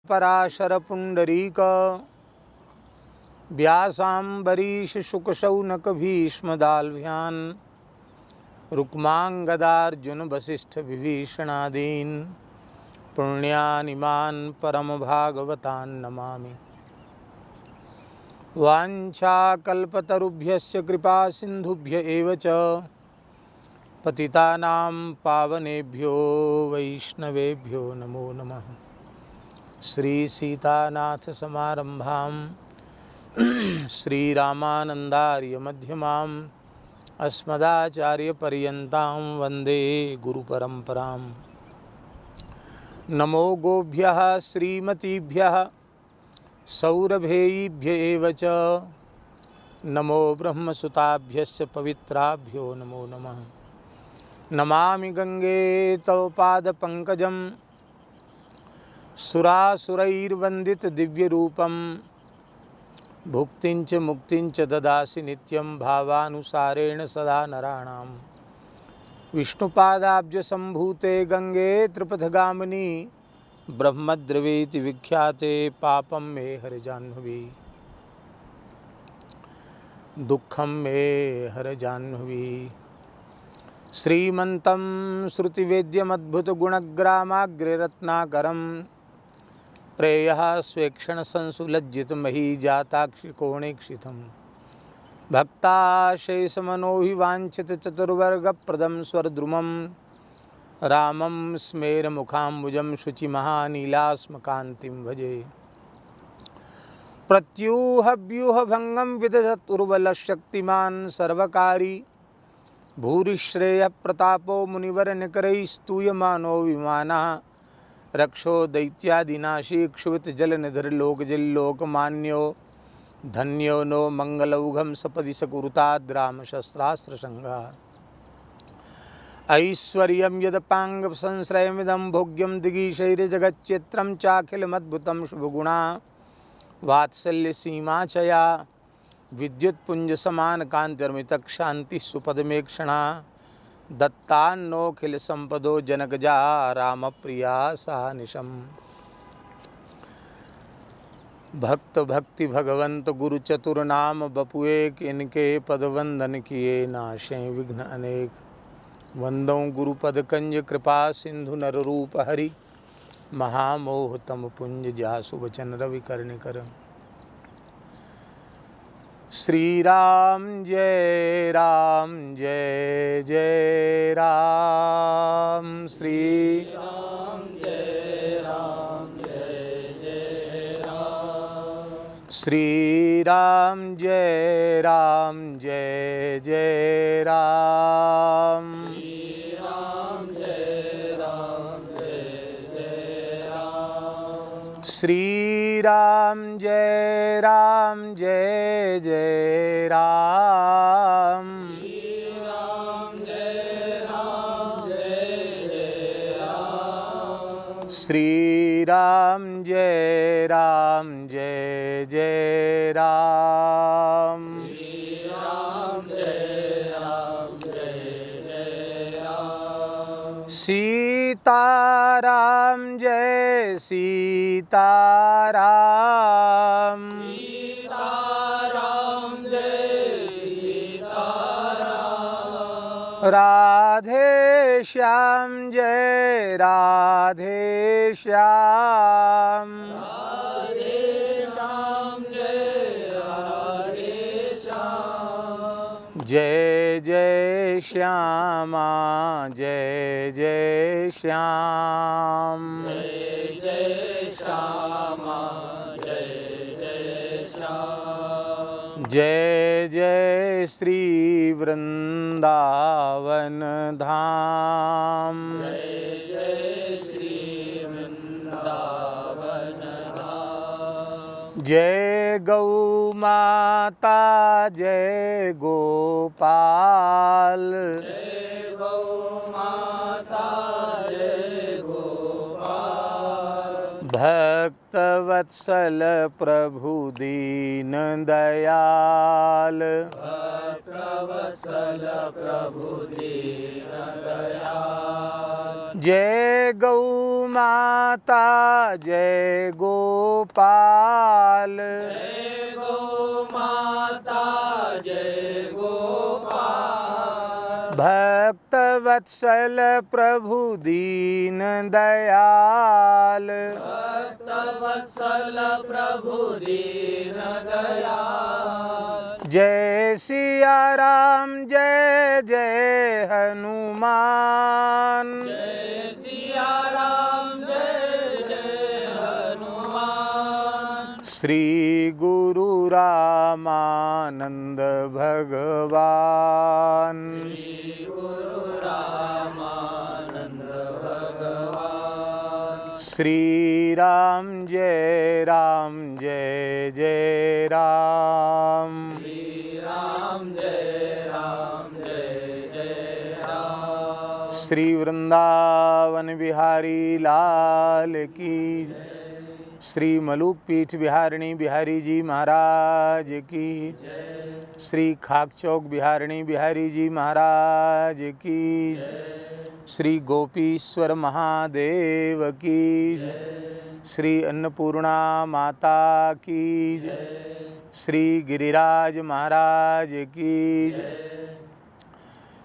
पराशर पुंडरीक व्यासाम्बरीश शुकशौनक भीष्मदाल्भ्यान रुक्मांगदार्जुन वसिष्ठ विभीषणादीन पुण्यानिमान् परम भागवतान् नमामि। वाञ्छाकल्पतरुभ्यश्च कृपा सिन्धुभ्य एव च पतितानां पावनेभ्यो वैष्णवेभ्यो नमो नमः। श्री सीतानाथ समारंभां श्रीरामानंदार्य मध्यमाम् अस्मदाचार्य पर्यन्तां वन्दे गुरुपरम्परां। नमो गोभ्यः श्रीमतीभ्यः सौरभेयीभ्य एव च नमो ब्रह्मसुताभ्यश्च पवित्राभ्यो नमो नमः। नमामि गंगे तव पादपङ्कजं सुरासुरैर्वन्दित दिव्यरूपं भुक्तिं च मुक्तिं च ददासि नित्यं भावानुसारेण सदा नराणां। विष्णुपादाब्जसम्भूते गंगे त्रिपथगामिनी ब्रह्मद्रवेति विख्याते पापं मे हर जाह्नवी दुःखं मे हर जाह्नवी। श्रीमन्तं श्रुतिवेद्यमद्भुतगुणग्रामाग्ररत्नाकरं प्रेयः स्वेक्षणसंसुलज्जितमही जाताक्षिकोणेक्षितं भक्ताशेषमनोभिवाञ्छितचतुर्वर्गप्रदं स्वरद्रुमं रामं स्मेरमुखाम्बुजं शुचिमहानीलास्मकान्तिं भजे। प्रत्यूहव्यूहभङ्गं विदधतुर्बलशक्तिमान् सर्वकारी भूरिश्रेयप्रतापो मुनिवरनिकरैस्तूयमानो विमानः रक्षो दैत्यादिनाशी क्षुभितजलनिधिर्लोकजिल्लोकमान्यो धन्यो नो मंगलौघं सपदि सकुरुताद्रामशस्त्रास्त्रसंघः। ऐश्वर्यं यदपाङ्गसंश्रयमिदं भोग्यं दिगीशैर्जगच्चित्रं चाखिलमद्भुतं शुभगुणा वात्सल्यसीमा च या विद्युत्पुञ्जसमानकान्तिर्मितक्षान्तिः सुपदमेक्षणा दत्तान्नोऽखिलसम्पदो जनकजा रामप्रिया सानिशम्। भक्त भक्ति भगवंत गुरु चतुर नाम बपुए इनके पद वंदन किए नाशें विघ्न अनेक। वंदों गुरुपद कंज कृपा सिंधु नर रूप हरि महामोह तम पुंज जासु वचन रवि कर्णिकर। श्री राम जय जय राम। श्री राम जय राम। श्री राम जय जय राम। श्री राम जय जय राम। श्री राम जय जय राम। सीताराम जय सीताराम। राधे श्याम जय राधे श्याम। जय जय श्यामा जय जय श्याम। जय जय श्यामा जय जय श्याम। जय जय श्री वृंदावन धाम। जय जय श्री वृंदावन धाम। जय गौ माता जय गोपाल। जय गौ माता जय गोपाल। भक्त भक्तवत्सल प्रभु दीन दयाल, भक्तवत्सल प्रभु दीन दयाल। जय गौ माता जय गोपाल, जय गो माता जय गोपाल। भक्तवत्सल प्रभु दीन दयाल, भक्तवत्सल प्रभु दीन दयाल। जय सिया राम जय जय हनुमान, जय सिया राम जय जय हनुमान। श्री गुरु रामानंद भगवान, श्री गुरु रामानंद भगवान। श्री राम जय जय राम, श्री राम जय जय राम। श्री वृंदावन बिहारी लाल की जय। श्री मलुक पीठ बिहारिणी बिहारी जी महाराज की जय। श्री खाक चौक बिहारिणी बिहारी जी महाराज की जय। श्री गोपीश्वर महादेव की जय। श्री अन्नपूर्णा माता की जय। श्री गिरिराज महाराज की जय।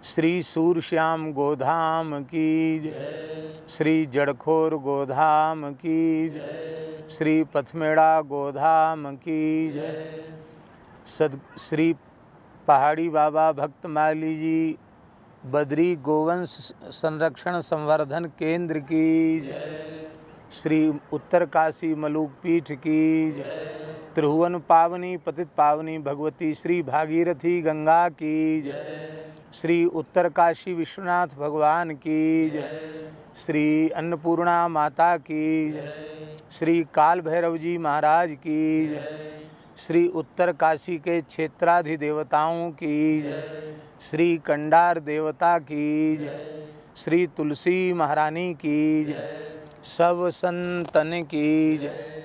श्री सूरश्याम गोधाम की जय। श्री जड़खोर गोधाम की जय। श्री पथमेड़ा गोधाम की जय। श्री पहाड़ी बाबा भक्तमाली जी बद्री गोवंश संरक्षण संवर्धन केंद्र की जय। श्री उत्तरकाशी मलुक पीठ की जय। त्रिभुवन पावनी पतित पावनी भगवती श्री भागीरथी गंगा की जय। श्री उत्तरकाशी विश्वनाथ भगवान की जय। श्री अन्नपूर्णा माता की जय। श्री काल भैरव जी महाराज की जय। श्री उत्तरकाशी के क्षेत्राधिदेवताओं की जय। श्री कंडार देवता की जय। श्री तुलसी महारानी की जय। सब संतन की जय।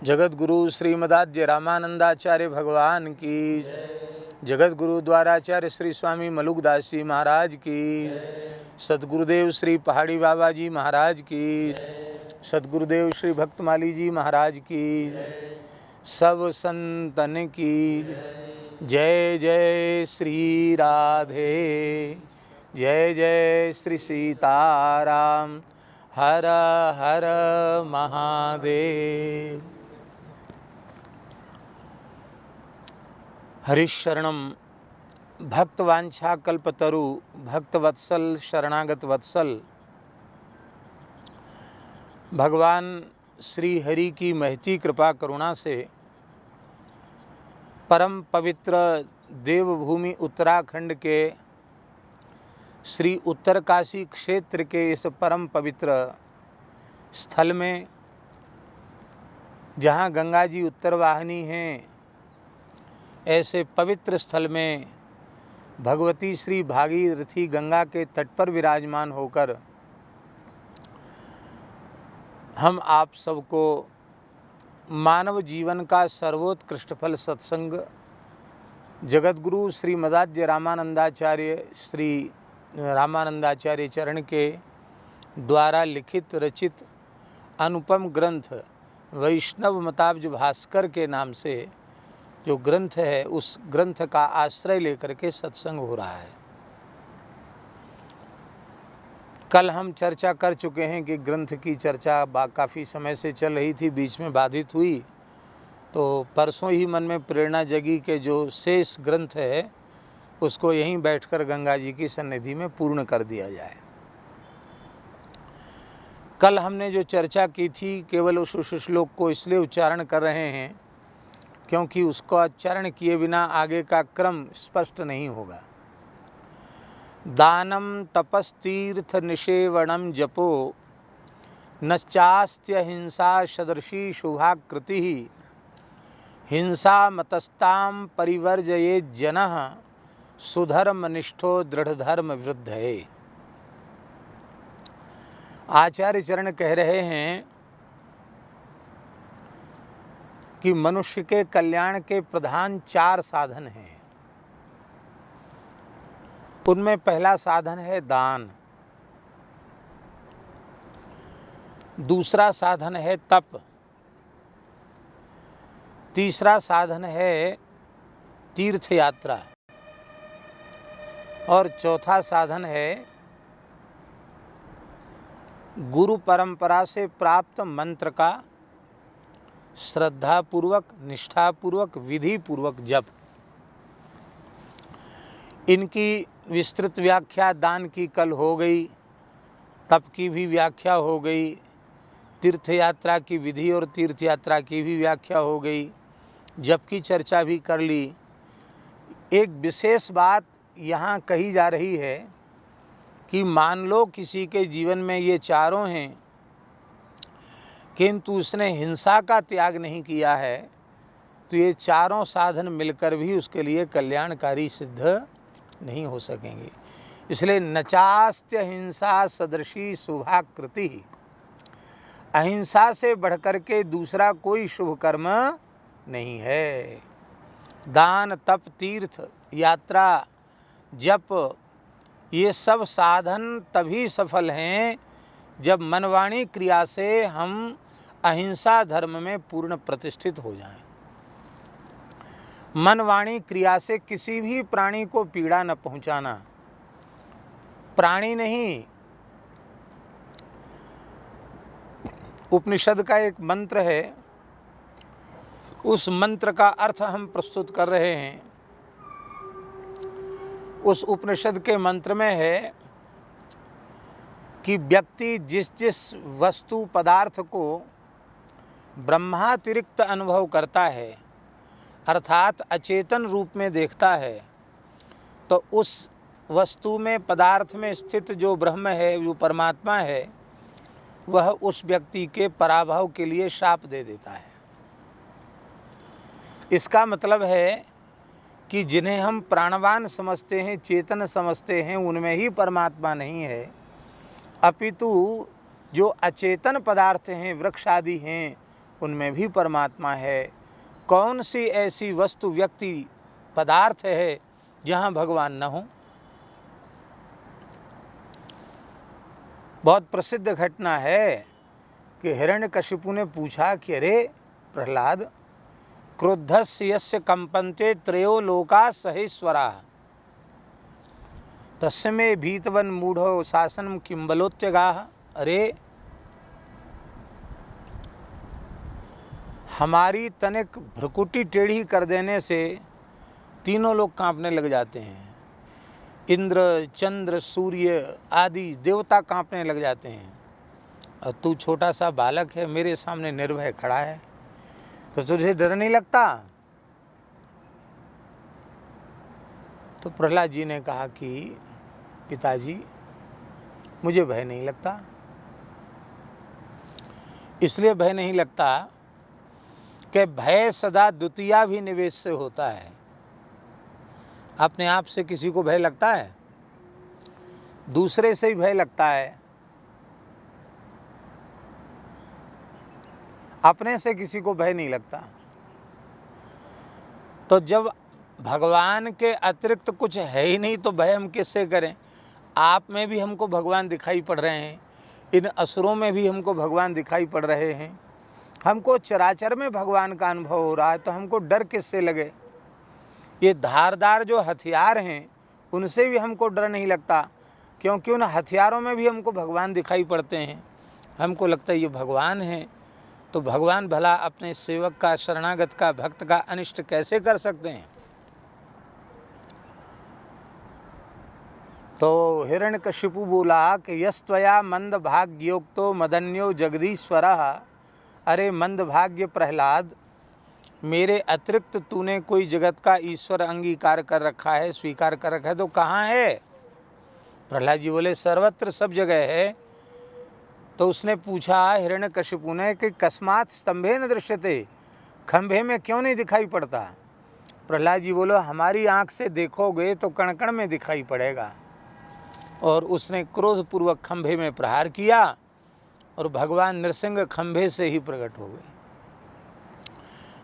जगत गुरु श्रीमदाद्य रामानंदाचार्य भगवान की जय। जगत गुरु द्वाराचार्य श्री स्वामी मलुकदास जी महाराज की जय। सतगुरुदेव श्री पहाड़ी बाबा जी महाराज की जय। सतगुरुदेव श्री भक्तमाली जी महाराज की जय। सब संतन की जय जय श्री राधे, जय जय श्री सीताराम, हर हर महादेव। हरिशरणम भक्तवांछा कल्पतरु भक्तवत्सल शरणागत वत्सल। भगवान श्री हरि की महती कृपा करुणा से परम पवित्र देवभूमि उत्तराखंड के श्री उत्तरकाशी क्षेत्र के इस परम पवित्र स्थल में, जहाँ गंगा जी उत्तरवाहिनी हैं, ऐसे पवित्र स्थल में भगवती श्री भागीरथी गंगा के तट पर विराजमान होकर हम आप सबको मानव जीवन का सर्वोत्कृष्ट फल सत्संग जगतगुरु श्रीमदाद्य रामानंदाचार्य श्री रामानंदाचार्य चरण के द्वारा लिखित रचित अनुपम ग्रंथ वैष्णव मताब्ज भास्कर के नाम से जो ग्रंथ है, उस ग्रंथ का आश्रय लेकर के सत्संग हो रहा है। कल हम चर्चा कर चुके हैं कि ग्रंथ की चर्चा काफ़ी समय से चल रही थी, बीच में बाधित हुई, तो परसों ही मन में प्रेरणा जगी कि जो शेष ग्रंथ है उसको यहीं बैठकर गंगा जी की सन्निधि में पूर्ण कर दिया जाए। कल हमने जो चर्चा की थी केवल उस श्लोक को इसलिए उच्चारण कर रहे हैं क्योंकि उसका उच्चारण किए बिना आगे का क्रम स्पष्ट नहीं होगा। दानम तपस्तीर्थ निषेवणम जपो नश्चास्त्य हिंसा सदृशी शुभाकृति हिंसा मतस्ताम परिवर्जयेत् जनः सुधर्मनिष्ठो दृढ़धर्म वृद्धये। आचार्य चरण कह रहे हैं कि मनुष्य के कल्याण के प्रधान 4 साधन हैं। उनमें पहला साधन है दान, दूसरा साधन है तप, तीसरा साधन है तीर्थ यात्रा और चौथा साधन है गुरु परंपरा से प्राप्त मंत्र का श्रद्धापूर्वक, निष्ठापूर्वक, विधिपूर्वक जप। इनकी विस्तृत व्याख्या दान की कल हो गई, तप की भी व्याख्या हो गई, तीर्थ यात्रा की विधि और तीर्थ यात्रा की भी व्याख्या हो गई, जप की चर्चा भी कर ली। एक विशेष बात यहाँ कही जा रही है कि मान लो किसी के जीवन में ये चारों हैं, किंतु उसने हिंसा का त्याग नहीं किया है, तो ये चारों साधन मिलकर भी उसके लिए कल्याणकारी सिद्ध नहीं हो सकेंगे। इसलिए नचास्त्य हिंसा सदृशी शुभाकृति, अहिंसा से बढ़कर के दूसरा कोई शुभ कर्म नहीं है। दान, तप, तीर्थ यात्रा, जप, ये सब साधन तभी सफल हैं जब मनवाणी क्रिया से हम अहिंसा धर्म में पूर्ण प्रतिष्ठित हो जाएं। मनवाणी क्रिया से किसी भी प्राणी को पीड़ा न पहुंचाना, प्राणी नहीं, उपनिषद का एक मंत्र है, उस मंत्र का अर्थ हम प्रस्तुत कर रहे हैं। उस उपनिषद के मंत्र में है कि व्यक्ति जिस जिस वस्तु पदार्थ को ब्रह्मातिरिक्त अनुभव करता है, अर्थात अचेतन रूप में देखता है, तो उस वस्तु में, पदार्थ में स्थित जो ब्रह्म है, जो परमात्मा है, वह उस व्यक्ति के पराभव के लिए शाप दे देता है। इसका मतलब है कि जिन्हें हम प्राणवान समझते हैं, चेतन समझते हैं, उनमें ही परमात्मा नहीं है, अपितु जो अचेतन पदार्थ हैं, वृक्ष आदि हैं, उनमें भी परमात्मा है। कौन सी ऐसी वस्तु, व्यक्ति, पदार्थ है जहाँ भगवान न हो? बहुत प्रसिद्ध घटना है कि हिरण्यकशिपु ने पूछा कि अरे प्रहलाद, क्रोधस्य यस्य कंपन्ते त्रयो लोका सहेश्वरा तस्मै भीतवन मूढ़ो शासनम किंबलोत्यगाः। अरे हमारी तनिक भ्रुकुटी टेढ़ी कर देने से तीनों लोग कांपने लग जाते हैं। इंद्र, चंद्र, सूर्य आदि देवता कांपने लग जाते हैं, और तू छोटा सा बालक है, मेरे सामने निर्भय खड़ा है, तो तुझे डर नहीं लगता? तो प्रहलाद जी ने कहा कि पिताजी, मुझे भय नहीं लगता। इसलिए भय नहीं लगता कि भय सदा द्वितीयाभिनिवेश से होता है। अपने आप से किसी को भय लगता है? दूसरे से ही भय लगता है, अपने से किसी को भय नहीं लगता। तो जब भगवान के अतिरिक्त कुछ है ही नहीं तो भय हम किससे करें? आप में भी हमको भगवान दिखाई पड़ रहे हैं, इन असुरों में भी हमको भगवान दिखाई पड़ रहे हैं, हमको चराचर में भगवान का अनुभव हो रहा है, तो हमको डर किससे लगे? ये धारदार जो हथियार हैं, उनसे भी हमको डर नहीं लगता, क्योंकि उन हथियारों में भी हमको भगवान दिखाई पड़ते हैं। हमको लगता है ये भगवान हैं, तो भगवान भला अपने सेवक का, शरणागत का, भक्त का अनिष्ट कैसे कर सकते हैं? तो हिरण्यकशिपु बोला कि यस्त्वया मंद भाग्योक्तो मदन्यो जगदीश्वरः। अरे मंद भाग्य प्रहलाद, मेरे अतिरिक्त तूने कोई जगत का ईश्वर अंगीकार कर रखा है, स्वीकार कर रखा है, तो कहाँ है? प्रहलाद जी बोले सर्वत्र, सब जगह है। तो उसने पूछा हिरण्यकशिपु ने कि कस्मात् स्तंभे न दृश्यते, खंभे में क्यों नहीं दिखाई पड़ता? प्रहलाद जी बोलो हमारी आँख से देखोगे तो कण कण में दिखाई पड़ेगा। और उसने क्रोधपूर्वक खंभे में प्रहार किया और भगवान नृसिंह खंभे से ही प्रकट हो गए।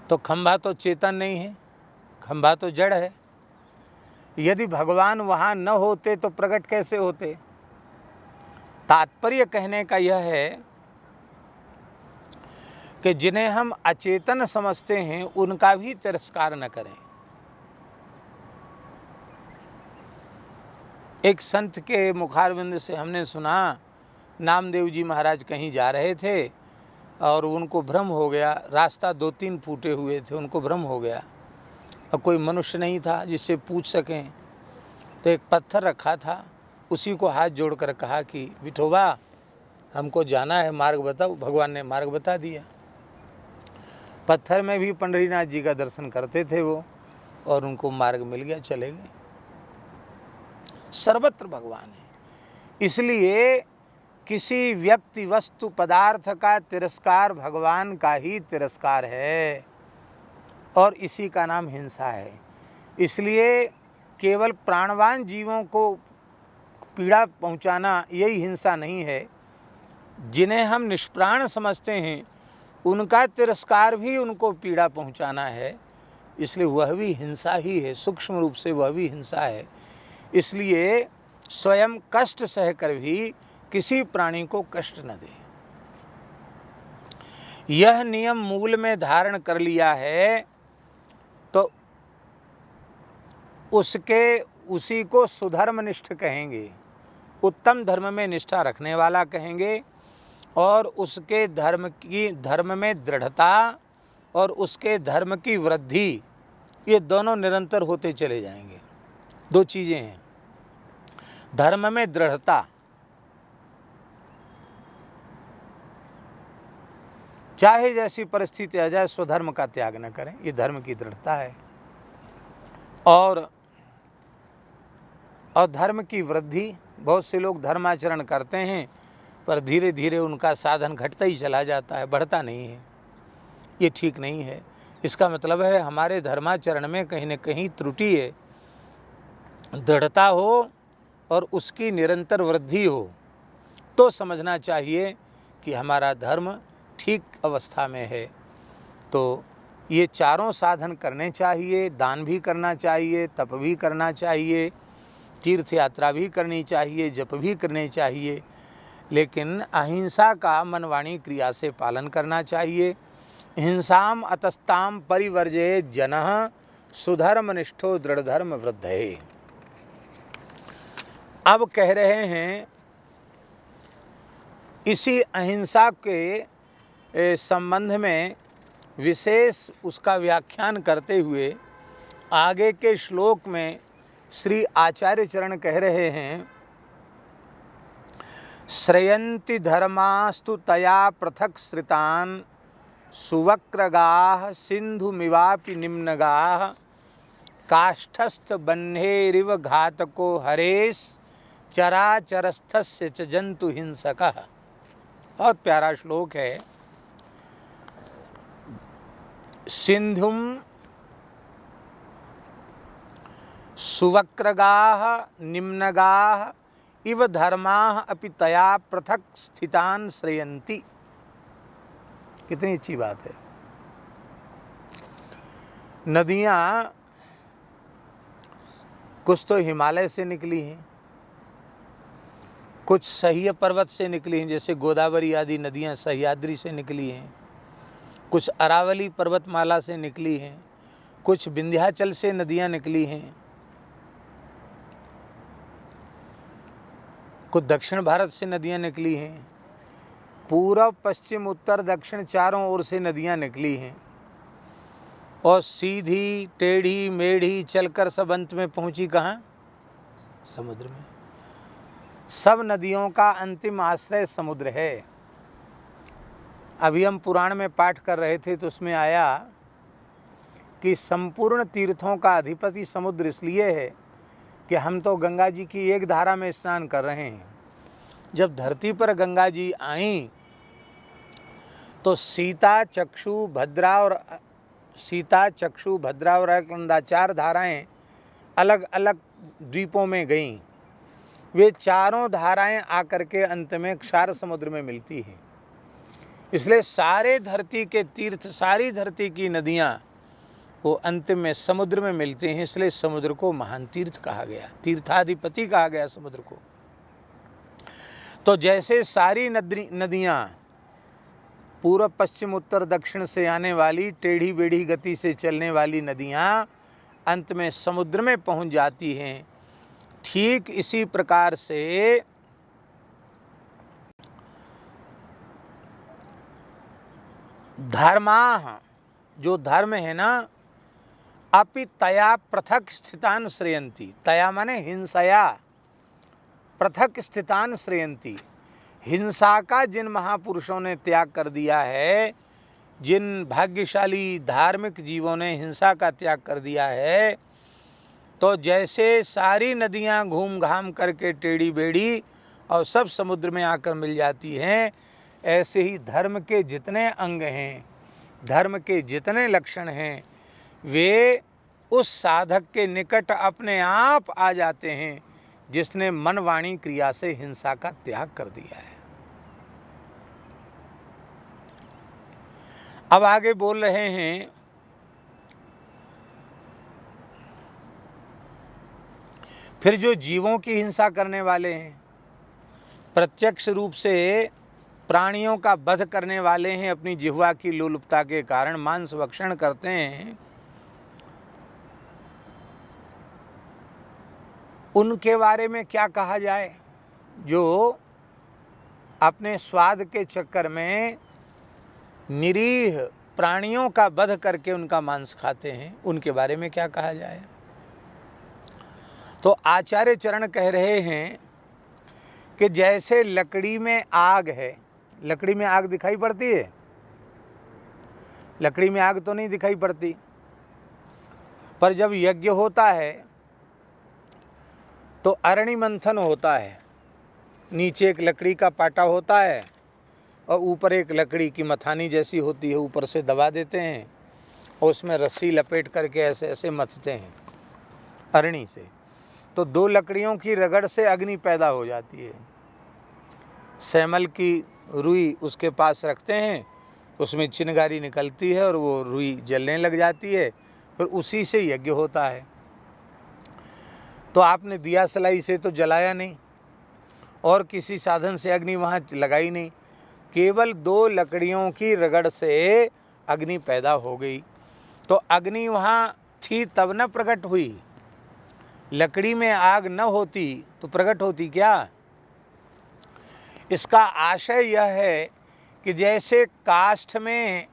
तो खंभा तो चेतन नहीं है, खंभा तो जड़ है। यदि भगवान वहाँ न होते तो प्रकट कैसे होते? तात्पर्य कहने का यह है कि जिन्हें हम अचेतन समझते हैं उनका भी तिरस्कार न करें। एक संत के मुखारविंद से हमने सुना, नामदेव जी महाराज कहीं जा रहे थे और उनको भ्रम हो गया, रास्ता 2-3 फूटे हुए थे, उनको भ्रम हो गया और कोई मनुष्य नहीं था जिससे पूछ सकें। तो एक पत्थर रखा था, उसी को हाथ जोड़कर कहा कि विठोबा हमको जाना है, मार्ग बताओ। भगवान ने मार्ग बता दिया। पत्थर में भी पंडरीनाथ जी का दर्शन करते थे वो, और उनको मार्ग मिल गया, चले गए। सर्वत्र भगवान है। इसलिए किसी व्यक्ति, वस्तु, पदार्थ का तिरस्कार भगवान का ही तिरस्कार है, और इसी का नाम हिंसा है। इसलिए केवल प्राणवान जीवों को पीड़ा पहुंचाना यही हिंसा नहीं है। जिन्हें हम निष्प्राण समझते हैं उनका तिरस्कार भी उनको पीड़ा पहुंचाना है, इसलिए वह भी हिंसा ही है, सूक्ष्म रूप से वह भी हिंसा है। इसलिए स्वयं कष्ट सहकर भी किसी प्राणी को कष्ट न दे, यह नियम मूल में धारण कर लिया है तो उसी को सुधर्मनिष्ठ कहेंगे, उत्तम धर्म में निष्ठा रखने वाला कहेंगे, और उसके धर्म में दृढ़ता और उसके धर्म की वृद्धि, ये दोनों निरंतर होते चले जाएंगे। 2 चीज़ें हैं, धर्म में दृढ़ता, चाहे जैसी परिस्थिति आ जाए स्वधर्म का त्याग न करें, ये धर्म की दृढ़ता है। और धर्म की वृद्धि, बहुत से लोग धर्माचरण करते हैं पर धीरे धीरे उनका साधन घटता ही चला जाता है, बढ़ता नहीं है। ये ठीक नहीं है। इसका मतलब है हमारे धर्माचरण में कहीं न कहीं त्रुटि है। दृढ़ता हो और उसकी निरंतर वृद्धि हो तो समझना चाहिए कि हमारा धर्म ठीक अवस्था में है। तो ये चारों साधन करने चाहिए, दान भी करना चाहिए, तप भी करना चाहिए, तीर्थ यात्रा भी करनी चाहिए, जप भी करने चाहिए, लेकिन अहिंसा का मन वाणी क्रिया से पालन करना चाहिए। हिंसाम अतस्ताम परिवर्जयेत् जनः सुधर्मनिष्ठो दृढ़धर्म वृद्धये। अब कह रहे हैं इसी अहिंसा के संबंध में विशेष उसका व्याख्यान करते हुए आगे के श्लोक में श्री आचार्य चरण कह रहे हैं, श्रयन्ति धर्मास्तु तया पृथक श्रितान् सुवक्रगाः सिन्धुमिवापि निम्नगाः काष्ठस्थ बह्नेरिव घातको हरेश चराचरस्थस्य च जंतु हिंसकः। बहुत प्यारा श्लोक है। सिंधुम सुवक्रगाः निम्नगाः इव धर्माः अपि तया पृथक स्थितान् श्रयन्ति। कितनी अच्छी बात है। नदियाँ कुछ तो हिमालय से निकली हैं, कुछ सह्य पर्वत से निकली हैं, जैसे गोदावरी आदि नदियाँ सह्याद्री से निकली हैं, कुछ अरावली पर्वतमाला से निकली हैं, कुछ विंध्याचल से नदियाँ निकली हैं, कुछ दक्षिण भारत से नदियाँ निकली हैं, पूर्व पश्चिम उत्तर दक्षिण चारों ओर से नदियाँ निकली हैं, और सीधी टेढ़ी मेढ़ी चलकर सब अंत में पहुँची कहाँ? समुद्र में। सब नदियों का अंतिम आश्रय समुद्र है। अभी हम पुराण में पाठ कर रहे थे तो उसमें आया कि संपूर्ण तीर्थों का अधिपति समुद्र इसलिए है कि हम तो गंगा जी की एक धारा में स्नान कर रहे हैं। जब धरती पर गंगा जी आईं तो सीता चक्षु भद्रा और अलकनंदा 4 धाराएं अलग अलग द्वीपों में गईं। वे चारों धाराएं आकर के अंत में क्षार समुद्र में मिलती हैं। इसलिए सारे धरती के तीर्थ, सारी धरती की नदियाँ वो अंतिम में समुद्र में मिलते हैं, इसलिए समुद्र को महान तीर्थ कहा गया, तीर्थाधिपति कहा गया समुद्र को। तो जैसे सारी नदियाँ पूर्व पश्चिम उत्तर दक्षिण से आने वाली टेढ़ी बेढ़ी गति से चलने वाली नदियाँ अंत में समुद्र में पहुँच जाती हैं, ठीक इसी प्रकार से धर्मा, जो धर्म है ना, अपि तया पृथक स्थितान श्रयंती। तया माने हिंसया, पृथक स्थितान श्रयंती। हिंसा का जिन महापुरुषों ने त्याग कर दिया है, जिन भाग्यशाली धार्मिक जीवों ने हिंसा का त्याग कर दिया है, तो जैसे सारी नदियां घूम घाम करके टेढ़ी बेढ़ी और सब समुद्र में आकर मिल जाती हैं, ऐसे ही धर्म के जितने अंग हैं, धर्म के जितने लक्षण हैं, वे उस साधक के निकट अपने आप आ जाते हैं जिसने मन वाणी क्रिया से हिंसा का त्याग कर दिया है। अब आगे बोल रहे हैं, फिर जो जीवों की हिंसा करने वाले हैं, प्रत्यक्ष रूप से प्राणियों का वध करने वाले हैं, अपनी जिह्वा की लोलुपता के कारण मांस भक्षण करते हैं, उनके बारे में क्या कहा जाए? जो अपने स्वाद के चक्कर में निरीह प्राणियों का वध करके उनका मांस खाते हैं, उनके बारे में क्या कहा जाए? तो आचार्य चरण कह रहे हैं कि जैसे लकड़ी में आग है, लकड़ी में आग दिखाई पड़ती है? लकड़ी में आग तो नहीं दिखाई पड़ती, पर जब यज्ञ होता है तो अरणि मंथन होता है। नीचे एक लकड़ी का पाटा होता है और ऊपर एक लकड़ी की मथानी जैसी होती है, ऊपर से दबा देते हैं और उसमें रस्सी लपेट करके ऐसे ऐसे मथते हैं अरणि से। तो दो लकड़ियों की रगड़ से अग्नि पैदा हो जाती है। सैमल की रुई उसके पास रखते हैं, उसमें चिनगारी निकलती है और वो रुई जलने लग जाती है, फिर उसी से यज्ञ होता है। तो आपने दिया सलाई से तो जलाया नहीं और किसी साधन से अग्नि वहाँ लगाई नहीं, केवल दो लकड़ियों की रगड़ से अग्नि पैदा हो गई। तो अग्नि वहाँ थी तब न प्रकट हुई, लकड़ी में आग न होती तो प्रकट होती क्या? इसका आशय यह है कि जैसे काष्ठ में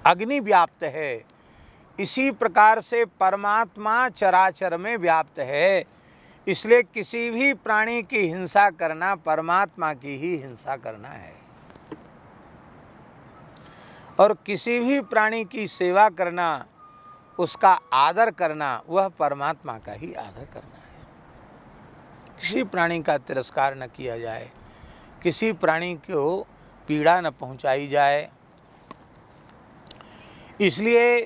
अग्नि व्याप्त है, इसी प्रकार से परमात्मा चराचर में व्याप्त है। इसलिए किसी भी प्राणी की हिंसा करना परमात्मा की ही हिंसा करना है, और किसी भी प्राणी की सेवा करना, उसका आदर करना, वह परमात्मा का ही आदर करना है। किसी प्राणी का तिरस्कार न किया जाए, किसी प्राणी को पीड़ा न पहुंचाई जाए। इसलिए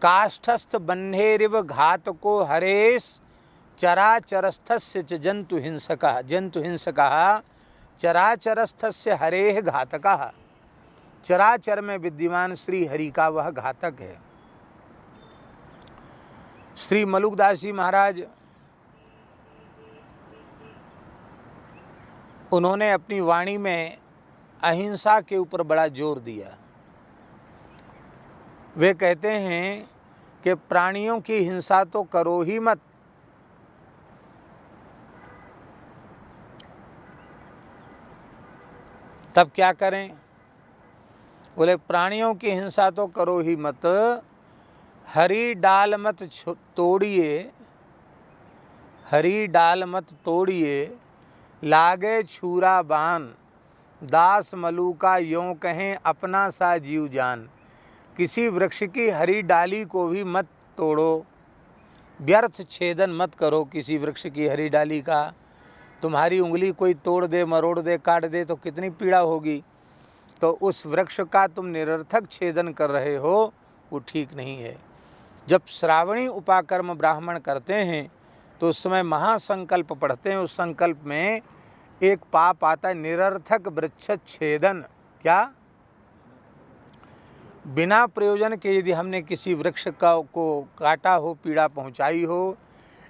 काष्ठस्थ बन्हेरिव घातको हरेश चराचरस्थस्य च जंतु हिंसकः चराचरस्थस्य हरेः घातकः। चराचर में विद्यमान श्री हरि का वह घातक है। श्री मलुकदास जी महाराज, उन्होंने अपनी वाणी में अहिंसा के ऊपर बड़ा जोर दिया। वे कहते हैं कि प्राणियों की हिंसा तो करो ही मत, तब क्या करें? बोले प्राणियों की हिंसा तो करो ही मत, हरी डाल मत तोड़िए, हरी डाल मत तोड़िए, लागे छूरा बान, दास मलू का यों कहें अपना सा जीव जान। किसी वृक्ष की हरी डाली को भी मत तोड़ो, व्यर्थ छेदन मत करो किसी वृक्ष की हरी डाली का। तुम्हारी उंगली कोई तोड़ दे, मरोड़ दे, काट दे तो कितनी पीड़ा होगी। तो उस वृक्ष का तुम निरर्थक छेदन कर रहे हो, वो ठीक नहीं है। जब श्रावणी उपाकर्म ब्राह्मण करते हैं तो उस समय महासंकल्प पढ़ते हैं। उस संकल्प में एक पाप आता है निरर्थक वृक्षच्छेदन। क्या? बिना प्रयोजन के यदि हमने किसी वृक्ष को काटा हो, पीड़ा पहुंचाई हो,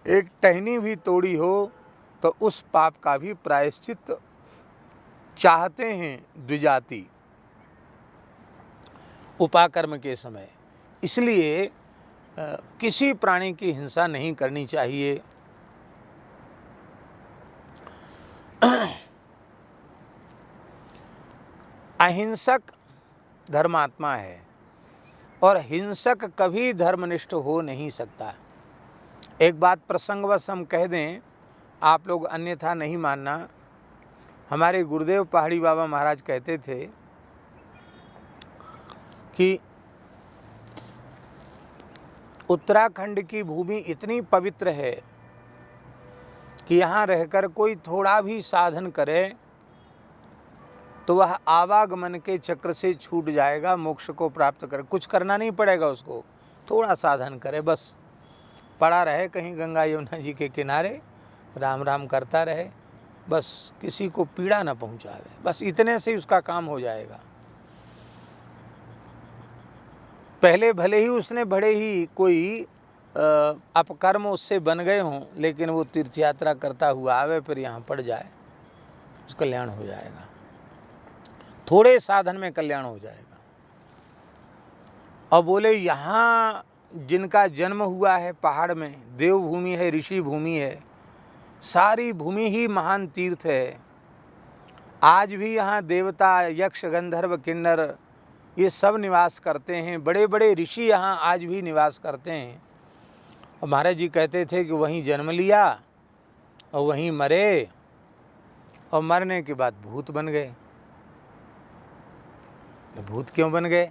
एक टहनी भी तोड़ी हो, तो उस पाप का भी प्रायश्चित चाहते हैं द्विजाति उपाकर्म के समय। इसलिए किसी प्राणी की हिंसा नहीं करनी चाहिए। अहिंसक धर्मात्मा है और हिंसक कभी धर्मनिष्ठ हो नहीं सकता। एक बात प्रसंगवश हम कह दें, आप लोग अन्यथा नहीं मानना। हमारे गुरुदेव पहाड़ी बाबा महाराज कहते थे कि उत्तराखंड की भूमि इतनी पवित्र है कि यहाँ रहकर कोई थोड़ा भी साधन करे तो वह आवागमन के चक्र से छूट जाएगा, मोक्ष को प्राप्त करे। कुछ करना नहीं पड़ेगा उसको, थोड़ा साधन करे, बस पड़ा रहे कहीं गंगा यमुना जी के किनारे, राम राम करता रहे, बस किसी को पीड़ा न पहुँचावे, बस इतने से उसका काम हो जाएगा। पहले भले ही उसने बड़े ही कोई अपकर्म उससे बन गए हों, लेकिन वो तीर्थ यात्रा करता हुआ आवे फिर यहाँ पड़ जाए, उसका कल्याण हो जाएगा। थोड़े साधन में कल्याण हो जाएगा। और बोले यहाँ जिनका जन्म हुआ है पहाड़ में, देवभूमि है, ऋषि भूमि है, सारी भूमि ही महान तीर्थ है। आज भी यहाँ देवता, यक्ष, गंधर्व, किन्नर ये सब निवास करते हैं। बड़े बड़े ऋषि यहाँ आज भी निवास करते हैं। और महाराज जी कहते थे कि वहीं जन्म लिया और वहीं मरे, और मरने के बाद भूत बन गए। भूत क्यों बन गए?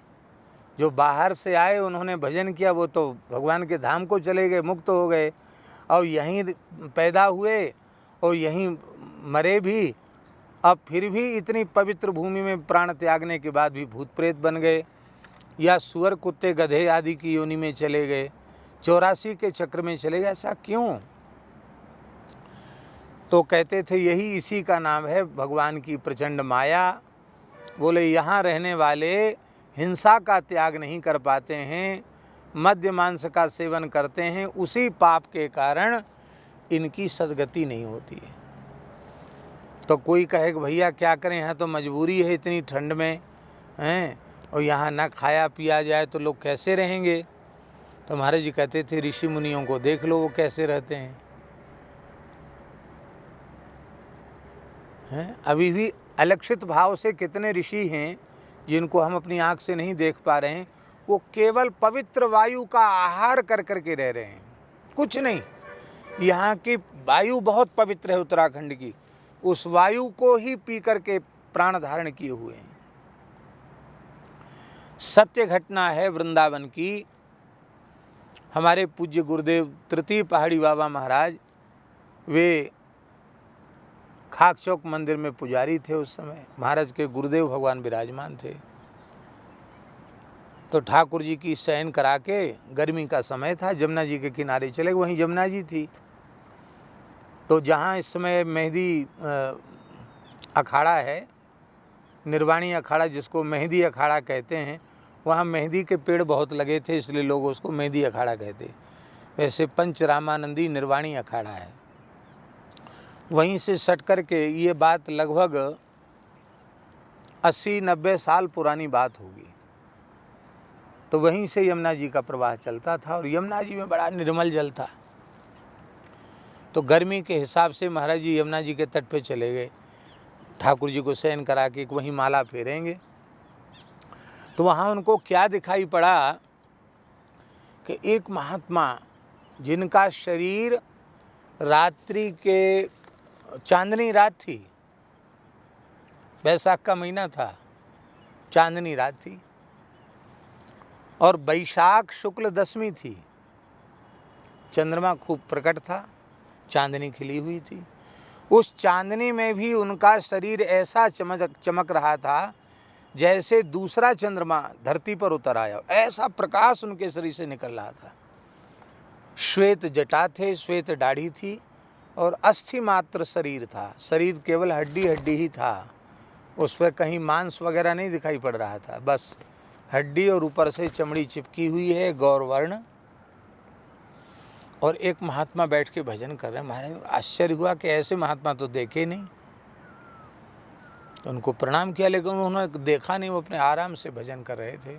जो बाहर से आए उन्होंने भजन किया, वो तो भगवान के धाम को चले गए, मुक्त हो गए, और यहीं पैदा हुए और यहीं मरे भी। अब फिर भी इतनी पवित्र भूमि में प्राण त्यागने के बाद भी भूत प्रेत बन गए, या सुअर, कुत्ते, गधे आदि की योनि में चले गए, 84 के चक्र में चले गए। ऐसा क्यों? तो कहते थे यही इसी का नाम है भगवान की प्रचंड माया। बोले यहाँ रहने वाले हिंसा का त्याग नहीं कर पाते हैं, मद्य मांस का सेवन करते हैं, उसी पाप के कारण इनकी सद्गति नहीं होती है। तो कोई कहे कि भैया क्या करें, यहाँ तो मजबूरी है, इतनी ठंड में हैं, और यहाँ ना खाया पिया जाए तो लोग कैसे रहेंगे? तो महाराज जी कहते थे ऋषि मुनियों को देख लो वो कैसे रहते हैं। अभी भी अलक्षित भाव से कितने ऋषि हैं जिनको हम अपनी आँख से नहीं देख पा रहे हैं, वो केवल पवित्र वायु का आहार कर करके रह रहे हैं, कुछ नहीं। यहाँ की वायु बहुत पवित्र है उत्तराखंड की, उस वायु को ही पी करके प्राण धारण किए हुए हैं। सत्य घटना है वृंदावन की। हमारे पूज्य गुरुदेव तृतीय पहाड़ी बाबा महाराज, वे खाक चौक मंदिर में पुजारी थे उस समय। महाराज के गुरुदेव भगवान विराजमान थे। तो ठाकुर जी की शयन करा के, गर्मी का समय था, जमुना जी के किनारे चले, वहीं जमुना जी थी। तो जहाँ इस समय मेहंदी अखाड़ा है, निर्वाणी अखाड़ा जिसको मेहंदी अखाड़ा कहते हैं, वहाँ मेहंदी के पेड़ बहुत लगे थे, इसलिए लोग उसको मेहंदी अखाड़ा कहते। वैसे पंचरामानंदी निर्वाणी अखाड़ा है। वहीं से सट कर के ये बात लगभग 80-90 साल पुरानी बात होगी। तो वहीं से यमुना जी का प्रवाह चलता था, और यमुना जी में बड़ा निर्मल जल था। तो गर्मी के हिसाब से महाराज जी यमुना जी के तट पे चले गए, ठाकुर जी को शयन करा के वहीं माला फेरेंगे। तो वहाँ उनको क्या दिखाई पड़ा कि एक महात्मा जिनका शरीर रात्रि के, चांदनी रात थी, बैसाख का महीना था, चांदनी रात थी, और बैशाख शुक्ल दशमी थी, चंद्रमा खूब प्रकट था, चांदनी खिली हुई थी। उस चांदनी में भी उनका शरीर ऐसा चमक रहा था जैसे दूसरा चंद्रमा धरती पर उतर आया, ऐसा प्रकाश उनके शरीर से निकल रहा था। श्वेत जटा थे, श्वेत दाढ़ी थी, और अस्थि मात्र शरीर था, शरीर केवल हड्डी हड्डी ही था, उस पर कहीं मांस वगैरह नहीं दिखाई पड़ रहा था, बस हड्डी और ऊपर से चमड़ी चिपकी हुई है, गौरवर्ण। और एक महात्मा बैठ के भजन कर रहे हैं। महाराज आश्चर्य हुआ कि ऐसे महात्मा तो देखे नहीं। तो उनको प्रणाम किया, लेकिन उन्होंने देखा नहीं, वो अपने आराम से भजन कर रहे थे।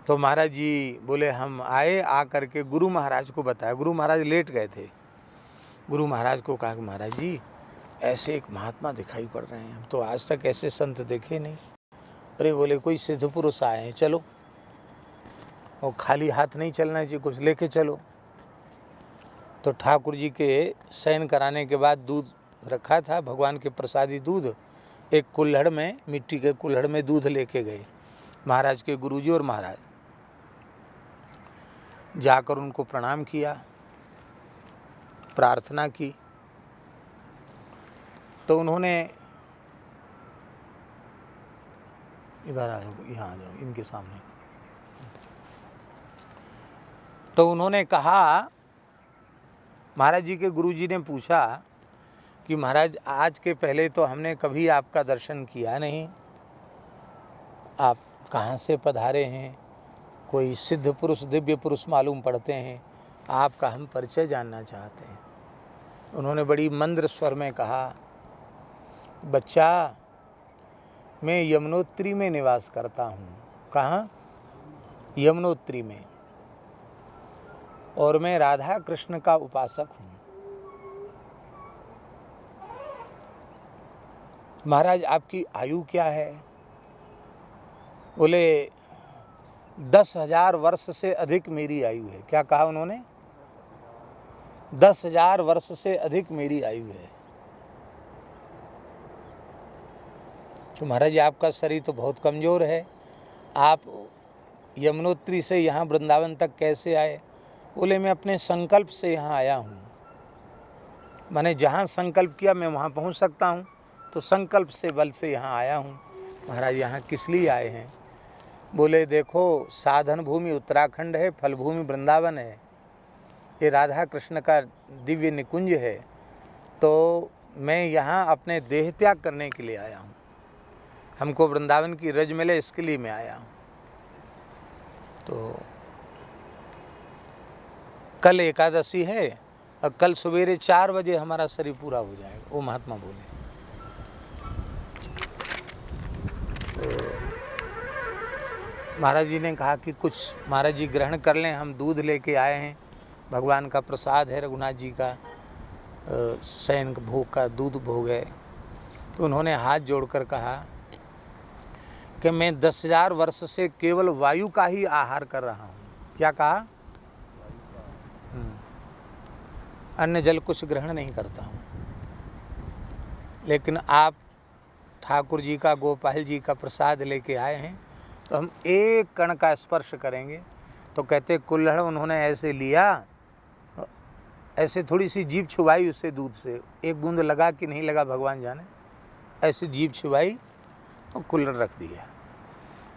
तो महाराज जी बोले हम आए, आ करके गुरु महाराज को बताया। गुरु महाराज लेट गए थे। गुरु महाराज को कहा कि महाराज जी ऐसे एक महात्मा दिखाई पड़ रहे हैं, हम तो आज तक ऐसे संत देखे नहीं। अरे बोले कोई सिद्ध पुरुष आए हैं, चलो। और खाली हाथ नहीं चलना चाहिए, कुछ लेके चलो। तो ठाकुर जी के शयन कराने के बाद दूध रखा था, भगवान के प्रसादी दूध, एक कुल्हड़ में, मिट्टी के कुल्हड़ में दूध लेके गए महाराज के गुरुजी और महाराज। जाकर उनको प्रणाम किया, प्रार्थना की। तो उन्होंने, इधर आ जाओ, यहाँ आ जाओ, इनके सामने। तो उन्होंने कहा, महाराज जी के गुरुजी ने पूछा कि महाराज आज के पहले तो हमने कभी आपका दर्शन किया नहीं, आप कहाँ से पधारे हैं, कोई सिद्ध पुरुष दिव्य पुरुष मालूम पड़ते हैं, आपका हम परिचय जानना चाहते हैं। उन्होंने बड़ी मंद्र स्वर में कहा, बच्चा मैं यमुनोत्री में निवास करता हूँ। कहाँ? यमुनोत्री में। और मैं राधा कृष्ण का उपासक हूँ। महाराज आपकी आयु क्या है? बोले 10,000 वर्ष से अधिक मेरी आयु है। क्या कहा उन्होंने? 10,000 वर्ष से अधिक मेरी आयु है। तो महाराज जी आपका शरीर तो बहुत कमज़ोर है, आप यमुनोत्री से यहाँ वृंदावन तक कैसे आए? बोले मैं अपने संकल्प से यहाँ आया हूँ। मैंने जहाँ संकल्प किया मैं वहाँ पहुँच सकता हूँ, तो संकल्प से बल से यहाँ आया हूँ। महाराज यहाँ किस लिए आए हैं? बोले देखो साधन भूमि उत्तराखंड है, फल भूमि वृंदावन है, ये राधा कृष्ण का दिव्य निकुंज है, तो मैं यहाँ अपने देह त्याग करने के लिए आया हूँ। हमको वृंदावन की रज मिले इसके लिए मैं आया हूँ। तो कल एकादशी है और कल सवेरे 4 बजे हमारा शरीर पूरा हो जाएगा, वो महात्मा बोले। तो महाराज जी ने कहा कि कुछ महाराज जी ग्रहण कर लें, हम दूध लेके आए हैं, भगवान का प्रसाद है, रघुनाथ जी का शयन भोग का दूध भोग है। तो उन्होंने हाथ जोड़कर कहा कि मैं 10,000 वर्ष से केवल वायु का ही आहार कर रहा हूँ। क्या कहा? अन्य जल कुछ ग्रहण नहीं करता हूँ। लेकिन आप ठाकुर जी का, गोपाल जी का प्रसाद लेके आए हैं, तो हम एक कण का स्पर्श करेंगे। तो कहते कुल्हड़ उन्होंने ऐसे लिया, ऐसे थोड़ी सी जीभ छुवाई उससे, दूध से एक बूंद लगा कि नहीं लगा भगवान जाने, ऐसे जीभ छुवाई और कुल्हड़ रख दिया।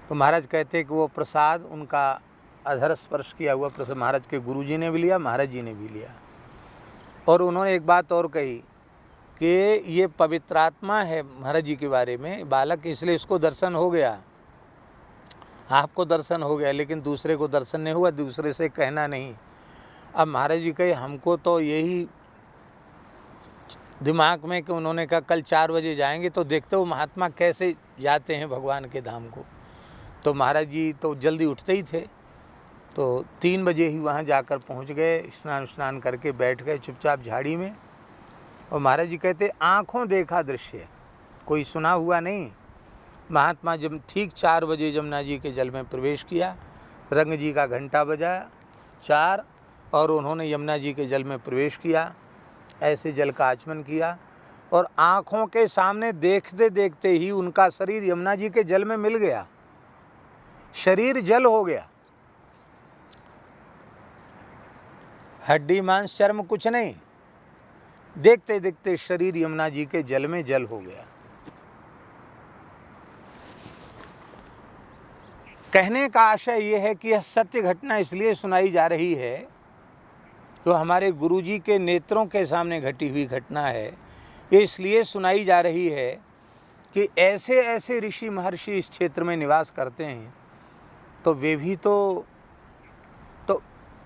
तो महाराज कहते कि वो प्रसाद उनका अधर स्पर्श किया हुआ प्रसाद महाराज के गुरुजी ने भी लिया, महाराज जी ने भी लिया। और उन्होंने एक बात और कही कि ये पवित्रात्मा है महाराज जी के बारे में, बालक, इसलिए इसको दर्शन हो गया, आपको दर्शन हो गया, लेकिन दूसरे को दर्शन नहीं हुआ, दूसरे से कहना नहीं। अब महाराज जी कहे हमको तो यही दिमाग में कि उन्होंने कहा कल 4 बजे जाएंगे, तो देखते हो महात्मा कैसे जाते हैं भगवान के धाम को। तो महाराज जी तो जल्दी उठते ही थे, तो 3 बजे ही वहाँ जाकर पहुँच गए, स्नान करके बैठ गए चुपचाप झाड़ी में। और महाराज जी कहते आँखों देखा दृश्य, कोई सुना हुआ नहीं। महात्मा जब ठीक 4 बजे जमुना जी के जल में प्रवेश किया, रंग जी का घंटा बजाया 4, और उन्होंने यमुना जी के जल में प्रवेश किया, ऐसे जल का आचमन किया, और आँखों के सामने देखते देखते ही उनका शरीर यमुना जी के जल में मिल गया, शरीर जल हो गया, हड्डी मांस चर्म कुछ नहीं, देखते देखते शरीर यमुना जी के जल में जल हो गया। कहने का आशय यह है कि यह सत्य घटना इसलिए सुनाई जा रही है तो हमारे गुरुजी के नेत्रों के सामने घटी हुई घटना है। ये इसलिए सुनाई जा रही है कि ऐसे ऐसे ऋषि महर्षि इस क्षेत्र में निवास करते हैं, तो वे भी तो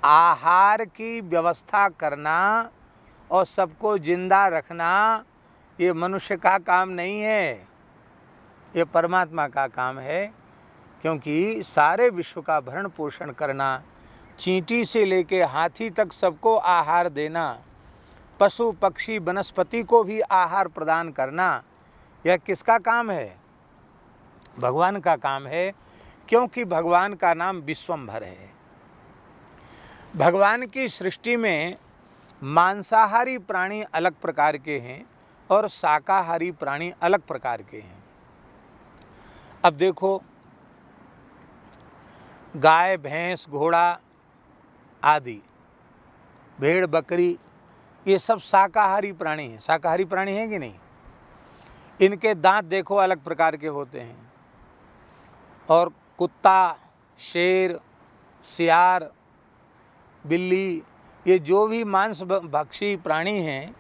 आहार की व्यवस्था करना और सबको जिंदा रखना ये मनुष्य का काम नहीं है, ये परमात्मा का काम है। क्योंकि सारे विश्व का भरण पोषण करना, चींटी से लेके हाथी तक सबको आहार देना, पशु पक्षी वनस्पति को भी आहार प्रदान करना, यह किसका काम है? भगवान का काम है। क्योंकि भगवान का नाम विश्वम्भर है। भगवान की सृष्टि में मांसाहारी प्राणी अलग प्रकार के हैं और शाकाहारी प्राणी अलग प्रकार के हैं। अब देखो, गाय भैंस घोड़ा आदि, भेड़ बकरी, ये सब शाकाहारी प्राणी हैं। शाकाहारी प्राणी हैं कि नहीं? इनके दांत देखो अलग प्रकार के होते हैं। और कुत्ता, शेर, सियार, बिल्ली, ये जो भी मांस भक्षी प्राणी हैं,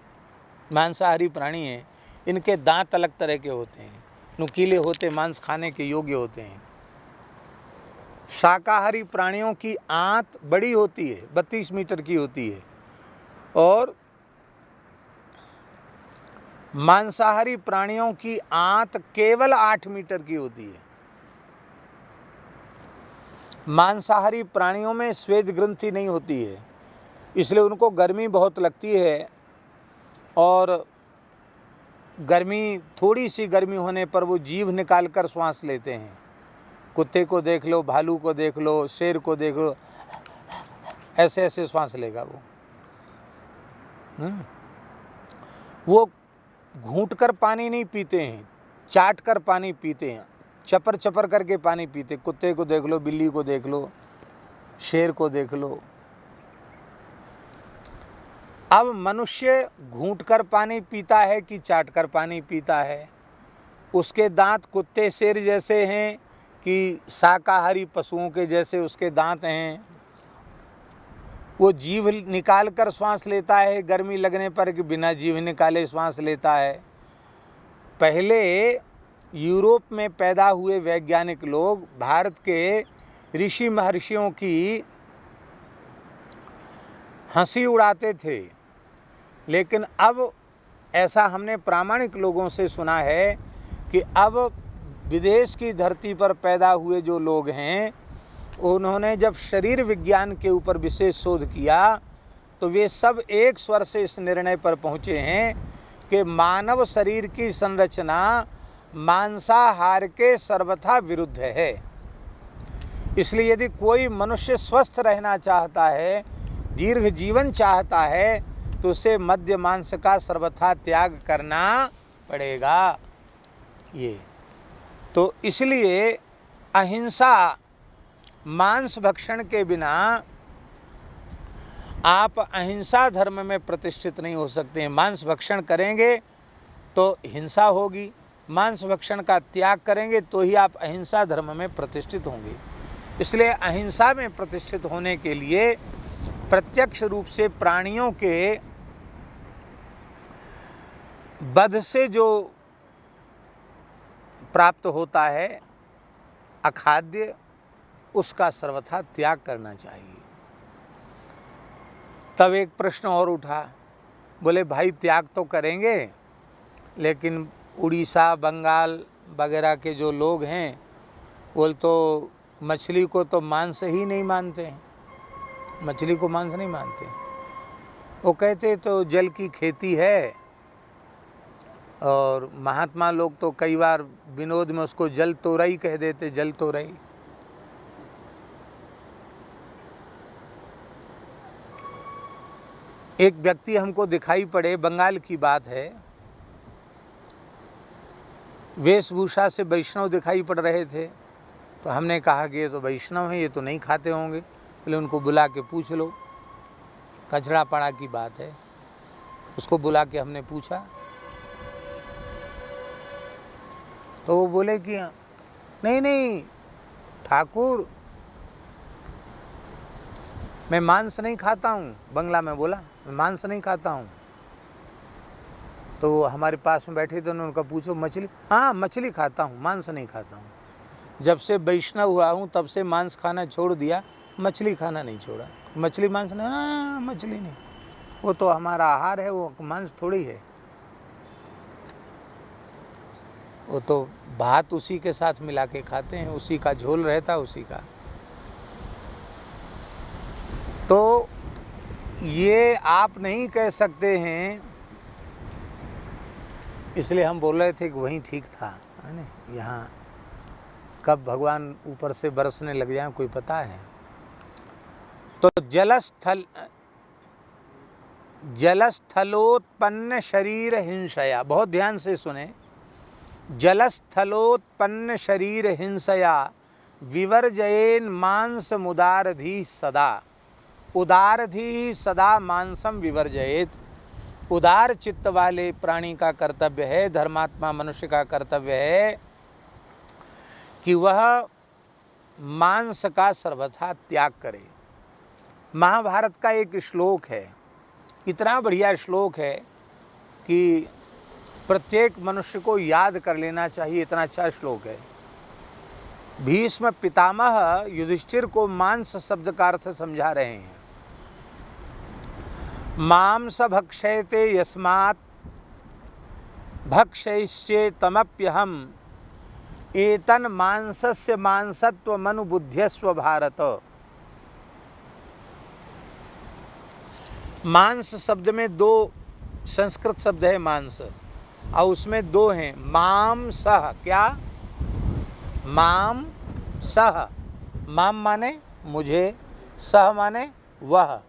मांसाहारी प्राणी हैं, इनके दांत अलग तरह के होते हैं, नुकीले होते, मांस खाने के योग्य होते हैं। शाकाहारी प्राणियों की आंत बड़ी होती है, 32 मीटर की होती है, और मांसाहारी प्राणियों की आंत केवल 8 मीटर की होती है। मांसाहारी प्राणियों में श्वेत ग्रंथि नहीं होती है, इसलिए उनको गर्मी बहुत लगती है, और गर्मी, थोड़ी सी गर्मी होने पर वो जीभ निकाल कर श्वास लेते हैं। कुत्ते को देख लो, भालू को देख लो, शेर को देख लो, ऐसे ऐसे श्वास लेगा वो घूंट कर पानी नहीं पीते हैं, चाट कर पानी पीते हैं, चपर चपर करके पानी पीते। कुत्ते को देख लो, बिल्ली को देख लो, शेर को देख लो। अब मनुष्य घूंट कर पानी पीता है कि चाट कर पानी पीता है? उसके दांत कुत्ते शेर जैसे हैं कि शाकाहारी पशुओं के जैसे उसके दांत हैं? वो जीभ निकाल कर श्वास लेता है गर्मी लगने पर कि बिना जीभ निकाले श्वास लेता है? पहले यूरोप में पैदा हुए वैज्ञानिक लोग भारत के ऋषि महर्षियों की हंसी उड़ाते थे, लेकिन अब ऐसा हमने प्रामाणिक लोगों से सुना है कि अब विदेश की धरती पर पैदा हुए जो लोग हैं, उन्होंने जब शरीर विज्ञान के ऊपर विशेष शोध किया तो वे सब एक स्वर से इस निर्णय पर पहुँचे हैं कि मानव शरीर की संरचना मांसाहार के सर्वथा विरुद्ध है। इसलिए यदि कोई मनुष्य स्वस्थ रहना चाहता है, दीर्घ जीवन चाहता है, तो उसे मद्य मांस का सर्वथा त्याग करना पड़ेगा। ये तो इसलिए अहिंसा, मांस भक्षण के बिना आप अहिंसा धर्म में प्रतिष्ठित नहीं हो सकते हैं। मांस भक्षण करेंगे तो हिंसा होगी, मांस भक्षण का त्याग करेंगे तो ही आप अहिंसा धर्म में प्रतिष्ठित होंगे। इसलिए अहिंसा में प्रतिष्ठित होने के लिए प्रत्यक्ष रूप से प्राणियों के वध से जो प्राप्त होता है अखाद्य, उसका सर्वथा त्याग करना चाहिए। तब एक प्रश्न और उठा, बोले भाई त्याग तो करेंगे, लेकिन उड़ीसा बंगाल वगैरह के जो लोग हैं वो तो मछली को तो मांस ही नहीं मानते हैं, मछली को मांस नहीं मानते। वो कहते तो जल की खेती है, और महात्मा लोग तो कई बार विनोद में उसको जल तोरई कह देते, जल तोरई। एक व्यक्ति हमको दिखाई पड़े, बंगाल की बात है, वेशभूषा से वैष्णव दिखाई पड़ रहे थे। तो हमने कहा कि ये तो वैष्णव हैं, ये तो नहीं खाते होंगे। बोले उनको बुला के पूछ लो, कचड़ा पड़ा की बात है। उसको बुला के हमने पूछा तो वो बोले कि नहीं नहीं ठाकुर, मैं मांस नहीं खाता हूँ, बंगला में बोला मैं मांस नहीं खाता हूँ। तो हमारे पास में बैठे थे, उनका पूछो मछली, हाँ मछली खाता हूँ, मांस नहीं खाता हूँ। जब से वैष्णव हुआ हूँ तब से मांस खाना छोड़ दिया, मछली खाना नहीं छोड़ा। मछली मांस नहीं, हाँ मछली नहीं, वो तो हमारा आहार है, वो मांस थोड़ी है। वो तो भात उसी के साथ मिला के खाते हैं, उसी का झोल रहता उसी का। तो ये आप नहीं कह सकते हैं, इसलिए हम बोल रहे थे कि वहीं ठीक था, है ना। यहाँ कब भगवान ऊपर से बरसने लग जाए कोई पता है। तो जलस्थलोत्पन्न शरीर हिंसया, बहुत ध्यान से सुने, जलस्थलोत्पन्न शरीर हिंसया विवर्जयेन मांस मुदारधि सदा, उदारधि सदा मांसम विवर्जयेत। उदार चित्त वाले प्राणी का कर्तव्य है, धर्मात्मा मनुष्य का कर्तव्य है कि वह मांस का सर्वथा त्याग करे। महाभारत का एक श्लोक है, इतना बढ़िया श्लोक है कि प्रत्येक मनुष्य को याद कर लेना चाहिए, इतना अच्छा श्लोक है। भीष्म पितामह युधिष्ठिर को मांस शब्द का अर्थ समझा रहे हैं। मांस भक्षयते यस्मात् भक्षयिष्ये तमप्यहम् एतन मांसस्य मांसत्वमनुबुध्यस्व भारत। मांस शब्द में दो संस्कृत शब्द है मांस, और उसमें दो हैं, माम सह, क्या माम सह, माम माने मुझे, सह माने वह।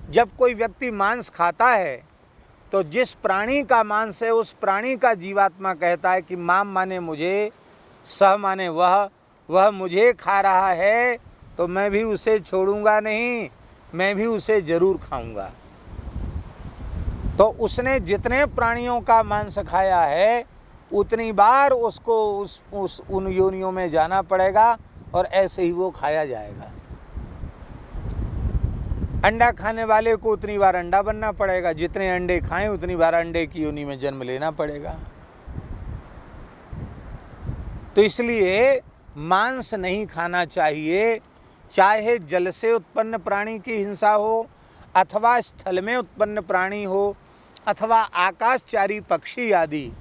जब कोई व्यक्ति मांस खाता है तो जिस प्राणी का मांस है उस प्राणी का जीवात्मा कहता है कि माम माने मुझे, सह माने वह मुझे खा रहा है तो मैं भी उसे छोड़ूंगा नहीं, मैं भी उसे जरूर खाऊंगा। तो उसने जितने प्राणियों का मांस खाया है उतनी बार उसको उन योनियों में जाना पड़ेगा और ऐसे ही वो खाया जाएगा। अंडा खाने वाले को उतनी बार अंडा बनना पड़ेगा, जितने अंडे खाएं उतनी बार अंडे की योनि में जन्म लेना पड़ेगा। तो इसलिए मांस नहीं खाना चाहिए, चाहे जल से उत्पन्न प्राणी की हिंसा हो, अथवा स्थल में उत्पन्न प्राणी हो, अथवा आकाशचारी पक्षी आदि,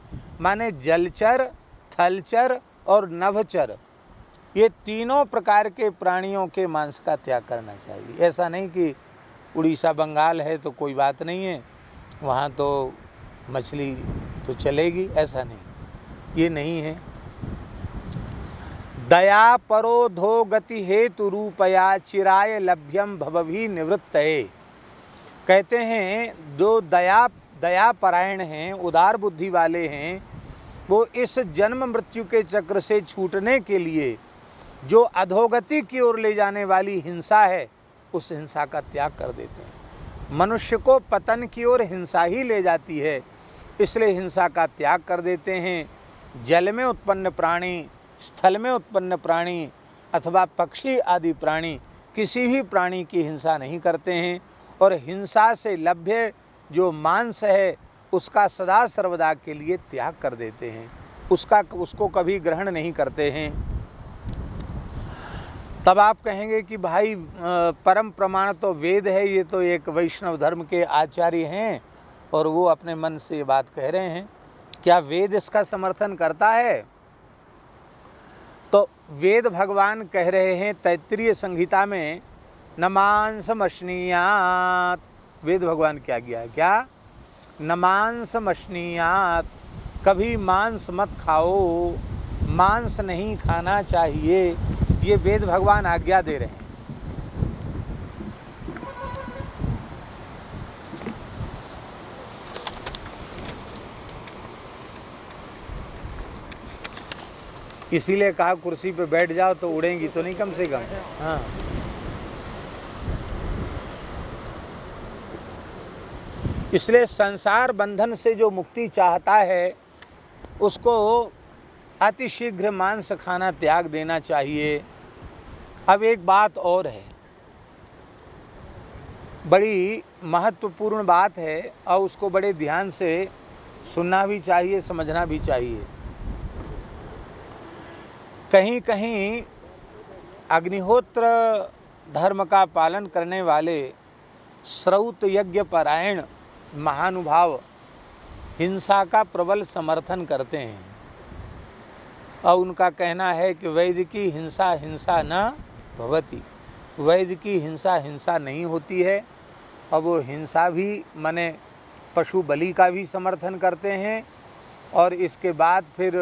माने जलचर, थलचर और नभचर, ये तीनों प्रकार के प्राणियों के मांस का त्याग करना चाहिए। ऐसा नहीं कि उड़ीसा बंगाल है तो कोई बात नहीं है, वहाँ तो मछली तो चलेगी, ऐसा नहीं, ये नहीं है। दया परोधो गति हेतु रूपया चिराय लभ्यम भवभि निवृत्तये। कहते हैं जो दया परायण हैं, उदार बुद्धि वाले हैं, वो इस जन्म मृत्यु के चक्र से छूटने के लिए जो अधोगति की ओर ले जाने वाली हिंसा है उस हिंसा का त्याग कर देते हैं। मनुष्य को पतन की ओर हिंसा ही ले जाती है, इसलिए हिंसा का त्याग कर देते हैं। जल में उत्पन्न प्राणी, स्थल में उत्पन्न प्राणी अथवा पक्षी आदि प्राणी, किसी भी प्राणी की हिंसा नहीं करते हैं, और हिंसा से लभ्य जो मांस है उसका सदा सर्वदा के लिए त्याग कर देते हैं, उसको कभी ग्रहण नहीं करते हैं। तब आप कहेंगे कि भाई परम प्रमाण तो वेद है, ये तो एक वैष्णव धर्म के आचार्य हैं और वो अपने मन से ये बात कह रहे हैं, क्या वेद इसका समर्थन करता है? तो वेद भगवान कह रहे हैं तैत्तिरीय संहिता में, न मांसमश्नीयात्, वेद भगवान क्या किया है, क्या न मांसमश्नीयात्, कभी मांस मत खाओ, मांस नहीं खाना चाहिए, ये वेद भगवान आज्ञा दे रहे हैं। इसीलिए कहा कुर्सी पे बैठ जाओ तो उड़ेंगी तो नहीं, कम से कम। हाँ, इसलिए संसार बंधन से जो मुक्ति चाहता है उसको अतिशीघ्र मांस खाना त्याग देना चाहिए। अब एक बात और है, बड़ी महत्वपूर्ण बात है और उसको बड़े ध्यान से सुनना भी चाहिए, समझना भी चाहिए। कहीं कहीं अग्निहोत्र धर्म का पालन करने वाले श्रौत यज्ञ परायण महानुभाव हिंसा का प्रबल समर्थन करते हैं और उनका कहना है कि वैद्य की हिंसा हिंसा न भवति, वैद्य की हिंसा हिंसा नहीं होती है। और वो हिंसा भी माने पशु बलि का भी समर्थन करते हैं और इसके बाद फिर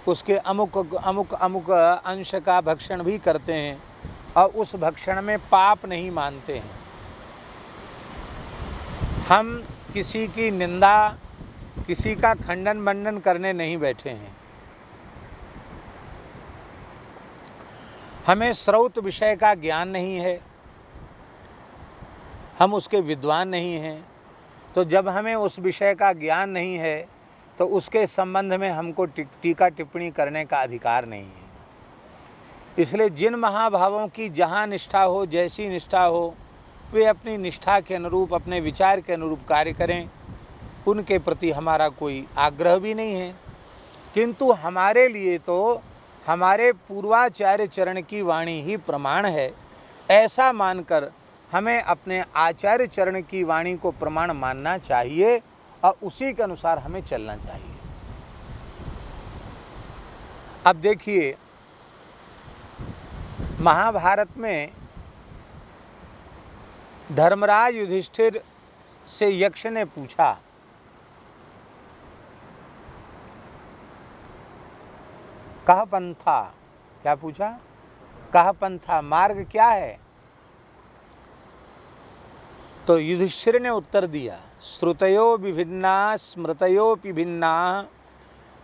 उसके अमुक अंश का भक्षण भी करते हैं और उस भक्षण में पाप नहीं मानते हैं। हम किसी की निंदा, किसी का खंडन मंडन करने नहीं बैठे हैं। हमें श्रौत विषय का ज्ञान नहीं है, हम उसके विद्वान नहीं हैं। तो जब हमें उस विषय का ज्ञान नहीं है तो उसके संबंध में हमको टीका टिप्पणी करने का अधिकार नहीं है। इसलिए जिन महाभावों की जहाँ निष्ठा हो, जैसी निष्ठा हो, वे अपनी निष्ठा के अनुरूप, अपने विचार के अनुरूप कार्य करें। उनके प्रति हमारा कोई आग्रह भी नहीं है। किंतु हमारे लिए तो हमारे पूर्वाचार्य चरण की वाणी ही प्रमाण है। ऐसा मानकर हमें अपने आचार्य चरण की वाणी को प्रमाण मानना चाहिए और उसी के अनुसार हमें चलना चाहिए। अब देखिए, महाभारत में धर्मराज युधिष्ठिर से यक्ष ने पूछा, कह पंथा, क्या पूछा? कह पंथा, मार्ग क्या है? तो युधिष्ठिर ने उत्तर दिया, श्रुतयो विभिन्ना स्मृतयोपि भिन्ना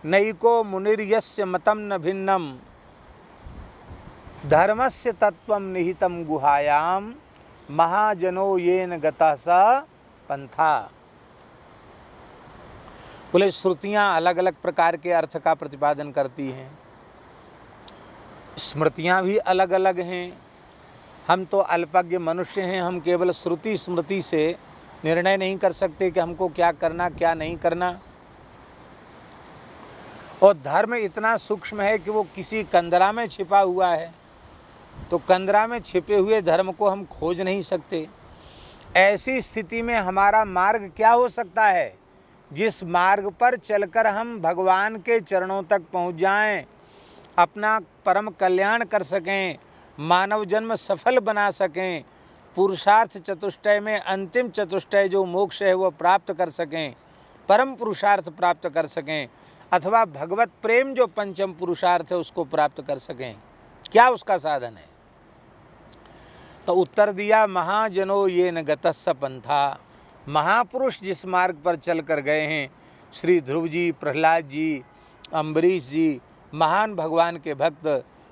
नैको मुनिर्यस्य मतम न भिन्नम धर्मस्य तत्वम निहितम गुहायाम महाजनो येन गतः स पंथा। बोले श्रुतियाँ अलग अलग प्रकार के अर्थ का प्रतिपादन करती हैं, स्मृतियाँ भी अलग अलग हैं। हम तो अल्पज्ञ मनुष्य हैं, हम केवल श्रुति स्मृति से निर्णय नहीं कर सकते कि हमको क्या करना क्या नहीं करना। और धर्म इतना सूक्ष्म है कि वो किसी कंदरा में छिपा हुआ है, तो कंदरा में छिपे हुए धर्म को हम खोज नहीं सकते। ऐसी स्थिति में हमारा मार्ग क्या हो सकता है? जिस मार्ग पर चलकर हम भगवान के चरणों तक पहुंच जाएं, अपना परम कल्याण कर सकें, मानव जन्म सफल बना सकें, पुरुषार्थ चतुष्टय में अंतिम चतुष्टय जो मोक्ष है वो प्राप्त कर सकें, परम पुरुषार्थ प्राप्त कर सकें, अथवा भगवत प्रेम जो पंचम पुरुषार्थ है उसको प्राप्त कर सकें। क्या उसका साधन है? तो उत्तर दिया, महाजनो येन गतः स पंथा। महापुरुष जिस मार्ग पर चल कर गए हैं, श्री ध्रुव जी, प्रहलाद जी, अम्बरीश जी, महान भगवान के भक्त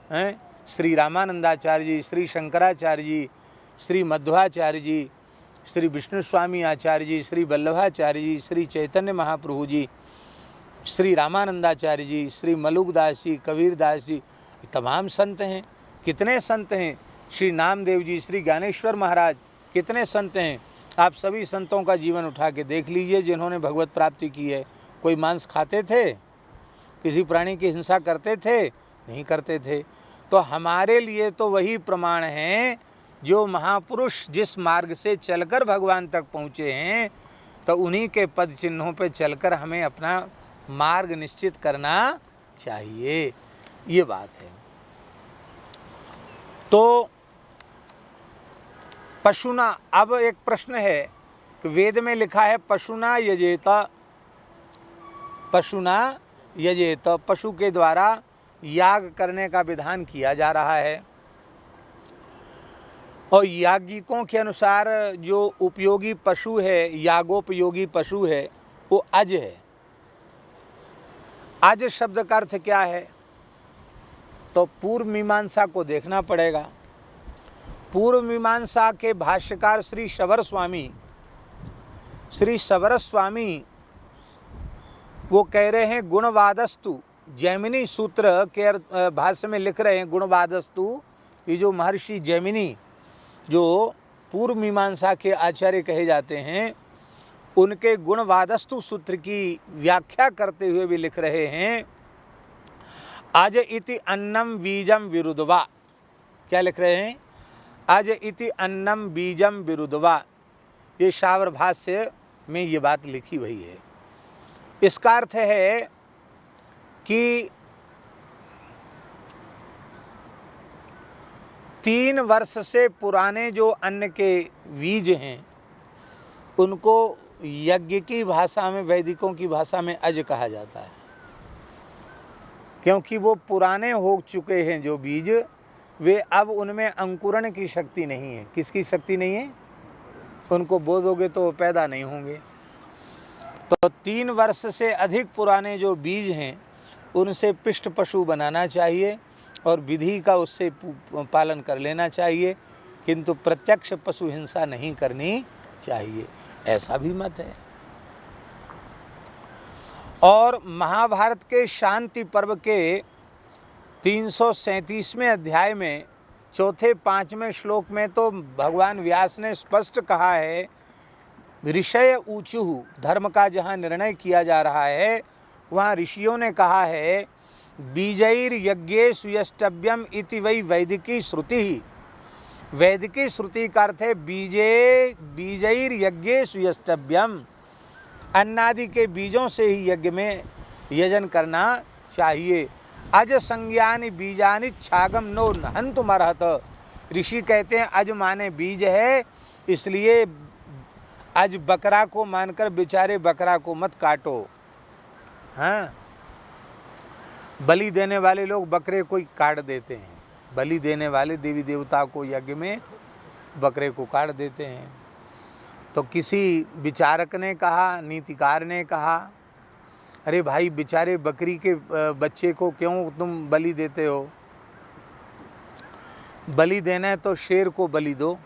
हैं, श्री रामानंदाचार्य जी, श्री शंकराचार्य जी, श्री मध्वाचार्य जी, श्री विष्णु स्वामी आचार्य जी, श्री वल्लभाचार्य जी, श्री चैतन्य महाप्रभु जी, श्री रामानंदाचार्य जी, श्री मलुकदास जी, कबीरदास जी, तमाम संत हैं। कितने संत हैं? श्री नामदेव जी, श्री ज्ञानेश्वर महाराज, कितने संत हैं। आप सभी संतों का जीवन उठा के देख लीजिए जिन्होंने भगवत प्राप्ति की है। कोई मांस खाते थे? किसी प्राणी की हिंसा करते थे? नहीं करते थे। तो हमारे लिए तो वही प्रमाण है जो महापुरुष जिस मार्ग से चलकर भगवान तक पहुँचे हैं, तो उन्हीं के पद चिन्हों पर चलकर हमें अपना मार्ग निश्चित करना चाहिए। ये बात है। तो पशुना, अब एक प्रश्न है कि वेद में लिखा है पशुना यजेत, पशुना यजेत, पशु के द्वारा याग करने का विधान किया जा रहा है। और याज्ञिकों के अनुसार जो उपयोगी पशु है, यागोपयोगी पशु है, वो अज है। अज शब्द का अर्थ क्या है? तो पूर्व मीमांसा को देखना पड़ेगा। पूर्व मीमांसा के भाष्यकार श्री शबर स्वामी वो कह रहे हैं गुणवादस्तु, जैमिनी सूत्र के भाष्य में लिख रहे हैं गुणवादस्तु। ये जो महर्षि जैमिनी जो पूर्व मीमांसा के आचार्य कहे जाते हैं, उनके गुणवादस्तु सूत्र की व्याख्या करते हुए भी लिख रहे हैं, अज इति अन्नम बीजम विरुद्धवा। क्या लिख रहे हैं? अज इति अन्नम बीजम विरुद्धवा। ये शावर भाष्य में ये बात लिखी हुई है। इसका अर्थ है कि 3 वर्ष से पुराने जो अन्न के बीज हैं उनको यज्ञ की भाषा में, वैदिकों की भाषा में अज कहा जाता है, क्योंकि वो पुराने हो चुके हैं जो बीज, वे अब उनमें अंकुरण की शक्ति नहीं है। किसकी शक्ति नहीं है? उनको बो दोगे तो वो पैदा नहीं होंगे। तो 3 वर्ष से अधिक पुराने जो बीज हैं उनसे पिष्ट पशु बनाना चाहिए और विधि का उससे पालन कर लेना चाहिए, किंतु प्रत्यक्ष पशु हिंसा नहीं करनी चाहिए, ऐसा भी मत है। और महाभारत के शांति पर्व के 337वें अध्याय में 4-5वें श्लोक में तो भगवान व्यास ने स्पष्ट कहा है, ऋषय ऊचुः, धर्म का जहाँ निर्णय किया जा रहा है वहाँ ऋषियों ने कहा है, बीजैर यज्ञेषु यष्टव्यम इति वै वैदिकी श्रुति। वैदिकी श्रुति का अर्थ है बीजैर यज्ञेषु यष्टव्यम, अन्नादि के बीजों से ही यज्ञ में यजन करना चाहिए। अज संज्ञानि बीजानि छागम नो हन्तुमर्हत। ऋषि कहते हैं अज माने बीज है, इसलिए आज बकरा को मानकर बेचारे बकरा को मत काटो। हाँ, बलि देने वाले लोग बकरे को काट देते हैं, बलि देने वाले देवी देवता को यज्ञ में बकरे को काट देते हैं। तो किसी विचारक ने कहा, नीतिकार ने कहा, अरे भाई बेचारे बकरी के बच्चे को क्यों तुम बलि देते हो? बलि देना है तो शेर को बलि दो।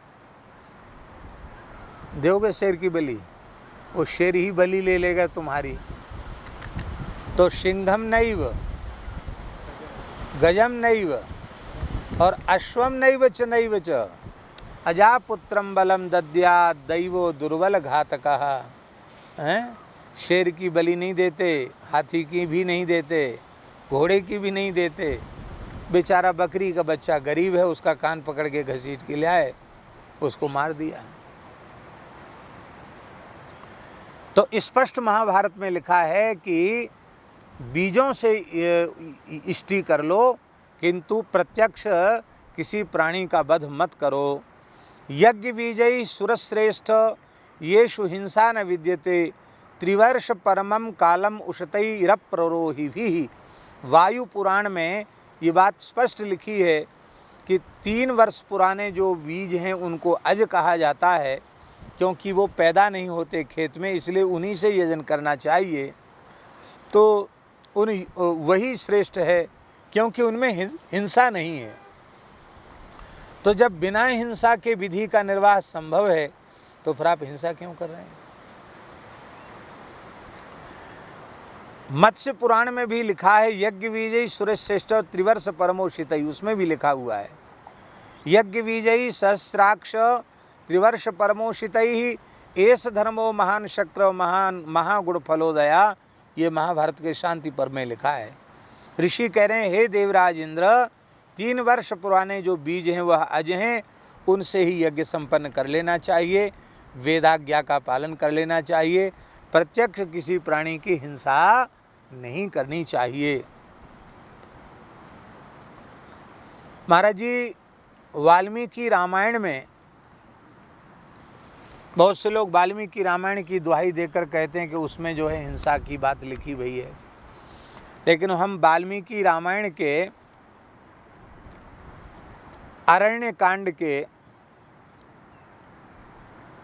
दोगे शेर की बलि? वो शेर ही बलि ले लेगा तुम्हारी। तो सिंहम नैव गजम नैव और अश्वम नैव च अजापुत्रम बलम दद्या दैवो दुर्बल घातकः। हैं? शेर की बलि नहीं देते, हाथी की भी नहीं देते, घोड़े की भी नहीं देते। बेचारा बकरी का बच्चा गरीब है, उसका कान पकड़ के घसीट के ले आए, उसको मार दिया। तो स्पष्ट महाभारत में लिखा है कि बीजों से इष्टि कर लो, किंतु प्रत्यक्ष किसी प्राणी का वध मत करो। यज्ञ बीजई सुरश्रेष्ठ येषु हिंसा न विद्यते, त्रिवर्ष परमम कालम उषतैरप्रोहि भी। वायु पुराण में ये बात स्पष्ट लिखी है कि 3 वर्ष पुराने जो बीज हैं उनको अज कहा जाता है, क्योंकि वो पैदा नहीं होते खेत में, इसलिए उन्हीं से यजन करना चाहिए। तो वही श्रेष्ठ है, क्योंकि उनमें हिंसा नहीं है। तो जब बिना हिंसा के विधि का निर्वाह संभव है तो फिर आप हिंसा क्यों कर रहे हैं? मत्स्य पुराण में भी लिखा है, यज्ञ बीजई सुरश्रेष्ठ त्रिवर्ष परमोषित, उसमें भी लिखा हुआ है यज्ञ बीजई सहस्राक्ष त्रिवर्ष परमोषित एस धर्मो महान शक्र महान महागुण फलोदया। ये महाभारत के शांति पर्व में लिखा है। ऋषि कह रहे हैं, हे देवराज इंद्र, 3 वर्ष पुराने जो बीज हैं वह अज हैं, उनसे ही यज्ञ संपन्न कर लेना चाहिए, वेदाज्ञा का पालन कर लेना चाहिए, प्रत्यक्ष किसी प्राणी की हिंसा नहीं करनी चाहिए। महाराज जी, वाल्मीकि रामायण में बहुत से लोग वाल्मीकि रामायण की दुहाई देकर कहते हैं कि उसमें जो है हिंसा की बात लिखी हुई है, लेकिन हम वाल्मीकि रामायण के अरण्य कांड के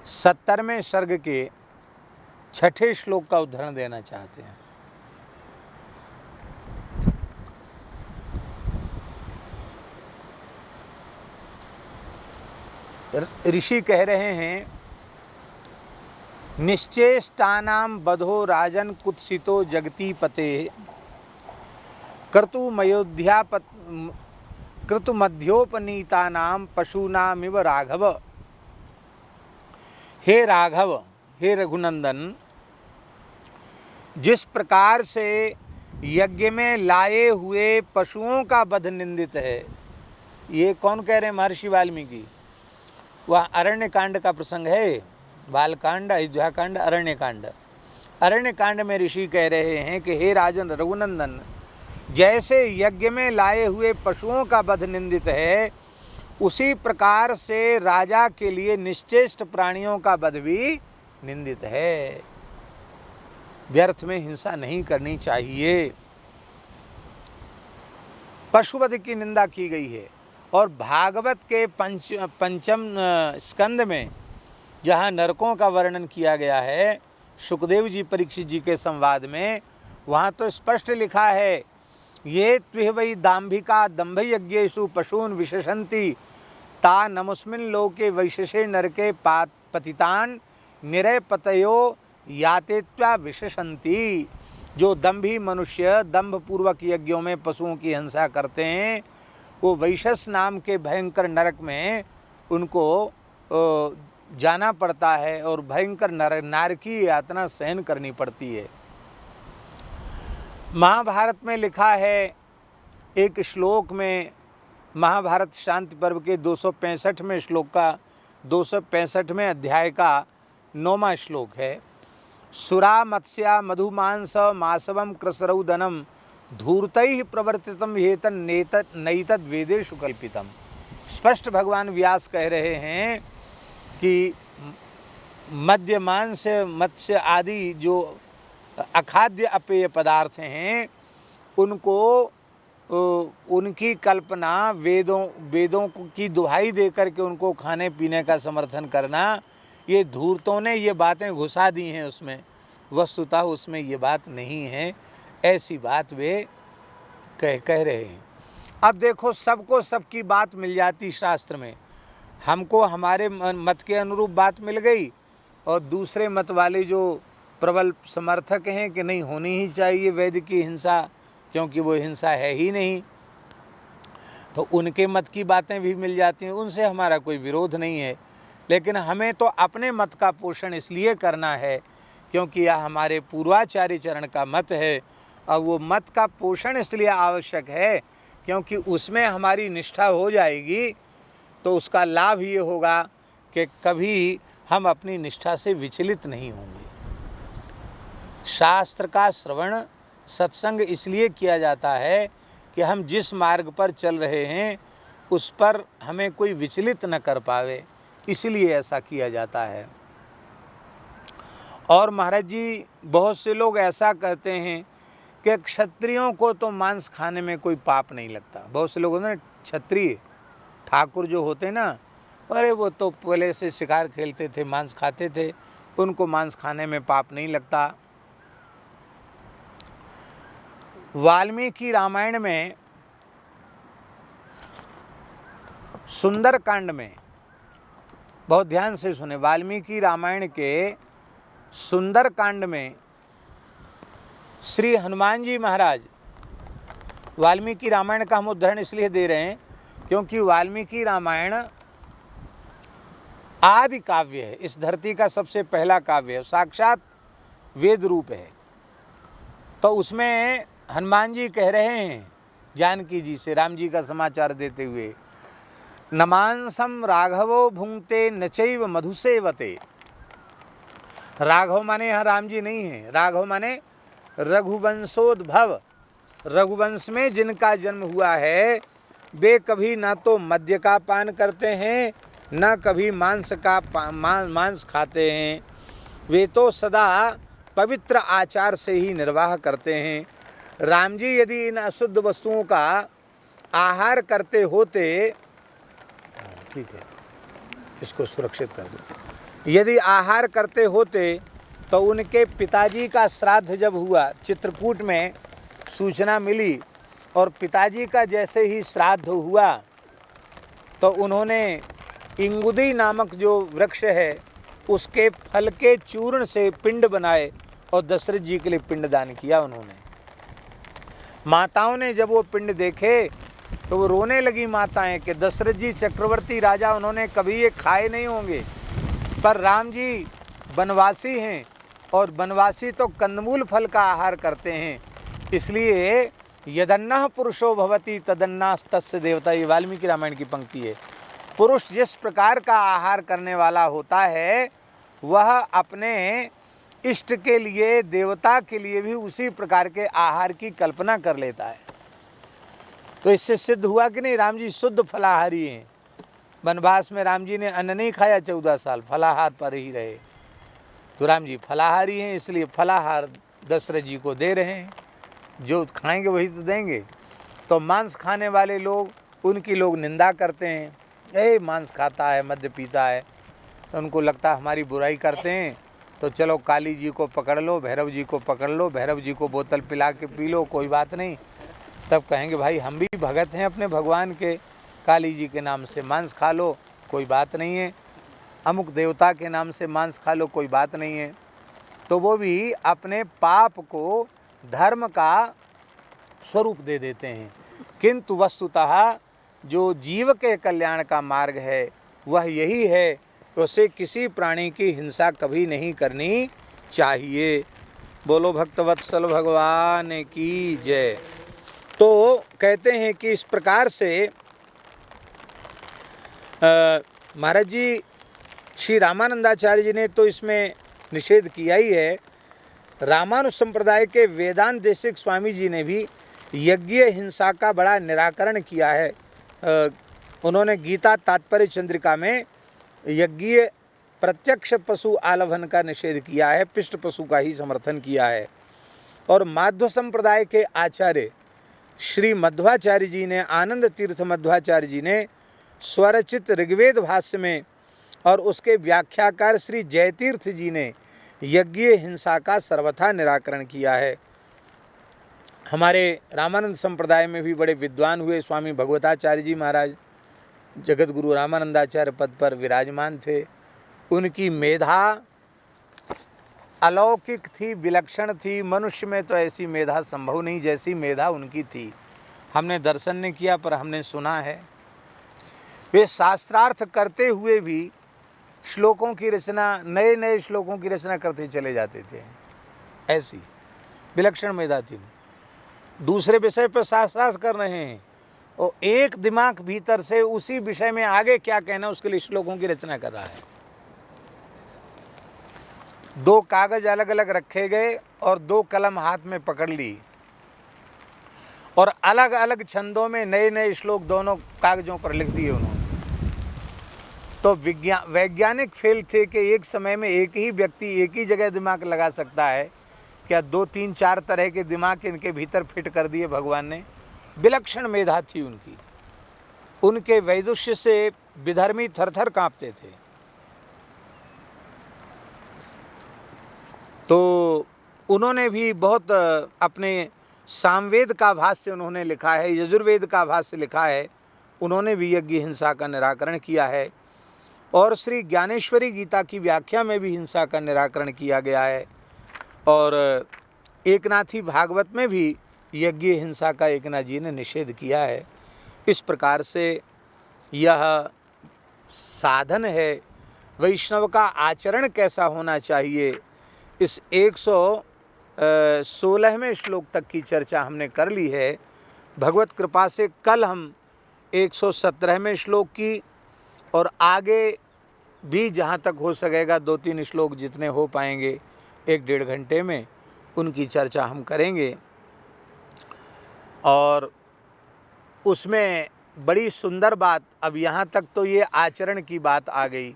70वें सर्ग के 6ठे श्लोक का उदाहरण देना चाहते हैं। ऋषि कह रहे हैं, निश्चेष्टानां बधो राजन कुत्सितो जगती पते, क्रतुमध्योपनीतानां पशूनामिव राघव। हे राघव, हे रघुनंदन, जिस प्रकार से यज्ञ में लाए हुए पशुओं का वध निंदित है। ये कौन कह रहे हैं? महर्षि वाल्मीकि। वह अरण्य कांड का प्रसंग है। बालकांड, अयोध्या कांड, अरण्य कांड। अरण्य कांड में ऋषि कह रहे हैं कि हे राजन रघुनंदन, जैसे यज्ञ में लाए हुए पशुओं का वध निंदित है, उसी प्रकार से राजा के लिए निश्चेष्ट प्राणियों का वध भी निंदित है। व्यर्थ में हिंसा नहीं करनी चाहिए। पशुवध की निंदा की गई है। और भागवत के पंचम स्कंद में जहाँ नरकों का वर्णन किया गया है, सुखदेव जी परीक्षित जी के संवाद में, वहाँ तो स्पष्ट लिखा है, ये त्विह वै दाम्भिका दम्भ यज्ञेषु पशून् विशेषन्ति ता नमुस्मिन् लोके वैशेषे नरके पतितान निरय पतयो यातेत्वा विशेषन्ति। जो दम्भी मनुष्य दम्भ पूर्वक यज्ञों में पशुओं की हिंसा करते हैं, वो वैशस नाम के भयंकर नरक में उनको जाना पड़ता है और भयंकर नारकी यातना सहन करनी पड़ती है। महाभारत में लिखा है एक श्लोक में, महाभारत शांति पर्व के 265वें श्लोक का 265वें अध्याय का 9वां श्लोक है। सुरा मत्स्या मधुमांस मासवम कृसरौदनम धूर्तैः प्रवर्तितम हेतन नैतद वेदेषु कल्पितम। स्पष्ट भगवान व्यास कह रहे हैं कि मद्य मांस मत्स्य आदि जो अखाद्य अपेय पदार्थ हैं, उनको उनकी कल्पना वेदों की दुहाई दे करके उनको खाने पीने का समर्थन करना, ये धूर्तों ने ये बातें घुसा दी हैं उसमें। वस्तुतः उसमें ये बात नहीं है, ऐसी बात वे कह रहे हैं। अब देखो, सबको सबकी बात मिल जाती शास्त्र में। हमको हमारे मत के अनुरूप बात मिल गई, और दूसरे मत वाले जो प्रबल समर्थक हैं कि नहीं होनी ही चाहिए वैद्य की हिंसा, क्योंकि वो हिंसा है ही नहीं, तो उनके मत की बातें भी मिल जाती हैं। उनसे हमारा कोई विरोध नहीं है, लेकिन हमें तो अपने मत का पोषण इसलिए करना है क्योंकि यह हमारे पूर्वाचार्य चरण का मत है। और वो मत का पोषण इसलिए आवश्यक है क्योंकि उसमें हमारी निष्ठा हो जाएगी, तो उसका लाभ ये होगा कि कभी हम अपनी निष्ठा से विचलित नहीं होंगे। शास्त्र का श्रवण सत्संग इसलिए किया जाता है कि हम जिस मार्ग पर चल रहे हैं उस पर हमें कोई विचलित न कर पावे, इसलिए ऐसा किया जाता है। और महाराज जी, बहुत से लोग ऐसा कहते हैं कि क्षत्रियों को तो मांस खाने में कोई पाप नहीं लगता। बहुत से लोग होते हैं ना, क्षत्रिय ठाकुर जो होते ना, अरे वो तो पहले से शिकार खेलते थे, मांस खाते थे, उनको मांस खाने में पाप नहीं लगता। वाल्मीकि रामायण में सुंदर कांड में, बहुत ध्यान से सुने, वाल्मीकि रामायण के सुंदर कांड में श्री हनुमान जी महाराज, वाल्मीकि रामायण का हम उदाहरण इसलिए दे रहे हैं क्योंकि वाल्मीकि रामायण आदि काव्य है, इस धरती का सबसे पहला काव्य है, साक्षात वेद रूप है। तो उसमें हनुमान जी कह रहे हैं जानकी जी से, राम जी का समाचार देते हुए, न मांसम राघवो भुंक्ते न चैव मधुसेवते। राघव माने यहाँ राम जी नहीं है, राघव माने रघुवंशोद्भव, रघुवंश में जिनका जन्म हुआ है, वे कभी ना तो मद्य का पान करते हैं न कभी मांस खाते हैं। वे तो सदा पवित्र आचार से ही निर्वाह करते हैं। राम जी यदि इन अशुद्ध वस्तुओं का आहार करते होते, ठीक है, इसको सुरक्षित कर दो, यदि आहार करते होते तो उनके पिताजी का श्राद्ध जब हुआ, चित्रकूट में सूचना मिली, और पिताजी का जैसे ही श्राद्ध हुआ तो उन्होंने इंगुदी नामक जो वृक्ष है उसके फल के चूर्ण से पिंड बनाए और दशरथ जी के लिए पिंडदान किया उन्होंने। माताओं ने जब वो पिंड देखे तो वो रोने लगी माताएं कि दशरथ जी चक्रवर्ती राजा, उन्होंने कभी ये खाए नहीं होंगे, पर राम जी वनवासी हैं और वनवासी तो कंदमूल फल का आहार करते हैं, इसलिए यदन्नः पुरुषो भवति तदन्नास्तस्य देवता, ये वाल्मीकि रामायण की पंक्ति है। पुरुष जिस प्रकार का आहार करने वाला होता है वह अपने इष्ट के लिए, देवता के लिए भी उसी प्रकार के आहार की कल्पना कर लेता है। तो इससे सिद्ध हुआ कि नहीं राम जी शुद्ध फलाहारी हैं। वनवास में राम जी ने अन्न नहीं खाया, 14 साल फलाहार पर ही रहे। तो राम जी फलाहारी हैं, इसलिए फलाहार दशरथ जी को दे रहे हैं, जो खाएंगे वही तो देंगे। तो मांस खाने वाले लोग, उनकी लोग निंदा करते हैं, ए मांस खाता है, मद्य पीता है, तो उनको लगता है हमारी बुराई करते हैं, तो चलो काली जी को पकड़ लो, भैरव जी को पकड़ लो, भैरव जी को बोतल पिला के पी लो, कोई बात नहीं। तब कहेंगे भाई हम भी भगत हैं अपने भगवान के, काली जी के नाम से मांस खा लो, कोई बात नहीं है, अमुक देवता के नाम से मांस खा लो, कोई बात नहीं है। तो वो भी अपने पाप को धर्म का स्वरूप दे देते हैं। किंतु वस्तुतः जो जीव के कल्याण का मार्ग है वह यही है कि उसे किसी प्राणी की हिंसा कभी नहीं करनी चाहिए। बोलो भक्तवत्सल भगवान की जय। तो कहते हैं कि इस प्रकार से महाराज जी श्री रामानंदाचार्य जी ने तो इसमें निषेध किया ही है। रामानुज संप्रदाय के वेदांत देशिक स्वामी जी ने भी यज्ञ हिंसा का बड़ा निराकरण किया है। उन्होंने गीता तात्पर्य चंद्रिका में यज्ञ प्रत्यक्ष पशु आलभन का निषेध किया है, पिष्ट पशु का ही समर्थन किया है। और माध्व संप्रदाय के आचार्य श्री मध्वाचार्य जी ने, आनंद तीर्थ मध्वाचार्य जी ने स्वरचित ऋग्वेद भाष्य में और उसके व्याख्याकार श्री जयतीर्थ जी ने यज्ञ हिंसा का सर्वथा निराकरण किया है। हमारे रामानंद संप्रदाय में भी बड़े विद्वान हुए स्वामी भगवताचार्य जी महाराज जगत गुरु रामानंदाचार्य पद पर विराजमान थे। उनकी मेधा अलौकिक थी, विलक्षण थी। मनुष्य में तो ऐसी मेधा संभव नहीं जैसी मेधा उनकी थी। हमने दर्शन नहीं किया पर हमने सुना है। वे शास्त्रार्थ करते हुए भी श्लोकों की रचना, नए नए श्लोकों की रचना करते चले जाते थे। ऐसी विलक्षण मेधा थी। दूसरे विषय पर साथ कर रहे हैं और एक दिमाग भीतर से उसी विषय में आगे क्या कहना उसके लिए श्लोकों की रचना कर रहा है। 2 कागज अलग अलग रखे गए और 2 कलम हाथ में पकड़ ली और अलग अलग छंदों में नए नए श्लोक दोनों कागजों पर लिख दिए उन्होंने। तो वैज्ञानिक फेल थे कि एक समय में एक ही व्यक्ति एक ही जगह दिमाग लगा सकता है। क्या 2, 3, 4 तरह के दिमाग इनके भीतर फिट कर दिए भगवान ने। विलक्षण मेधा थी उनकी। उनके वैदुष्य से विधर्मी थरथर कांपते थे। तो उन्होंने भी बहुत अपने सामवेद का भाष्य उन्होंने लिखा है, यजुर्वेद का भाष्य लिखा है। उन्होंने भी यज्ञ हिंसा का निराकरण किया है और श्री ज्ञानेश्वरी गीता की व्याख्या में भी हिंसा का निराकरण किया गया है। और एकनाथी भागवत में भी यज्ञ हिंसा का एकनाथ जी ने निषेध किया है। इस प्रकार से यह साधन है। वैष्णव का आचरण कैसा होना चाहिए, इस 116वें श्लोक तक की चर्चा हमने कर ली है। भगवत कृपा से कल हम 117वें श्लोक की और आगे भी जहाँ तक हो सकेगा 2-3 श्लोक जितने हो पाएंगे 1-1.5 घंटे में उनकी चर्चा हम करेंगे। और उसमें बड़ी सुंदर बात, अब यहाँ तक तो ये आचरण की बात आ गई,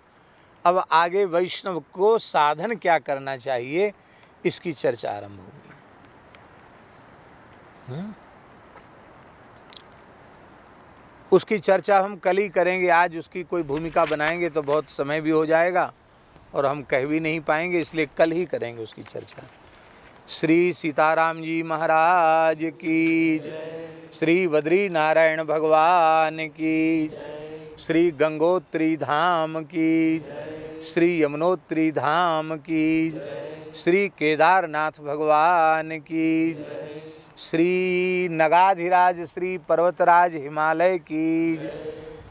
अब आगे वैष्णव को साधन क्या करना चाहिए इसकी चर्चा आरंभ होगी। उसकी चर्चा हम कल ही करेंगे। आज उसकी कोई भूमिका बनाएंगे तो बहुत समय भी हो जाएगा और हम कह भी नहीं पाएंगे, इसलिए कल ही करेंगे उसकी चर्चा। श्री सीताराम जी महाराज की, श्री बद्री नारायण भगवान की, श्री गंगोत्री धाम की, श्री यमुनोत्री धाम की, श्री केदारनाथ भगवान की, श्री नगाधिराज श्री पर्वतराज हिमालय की,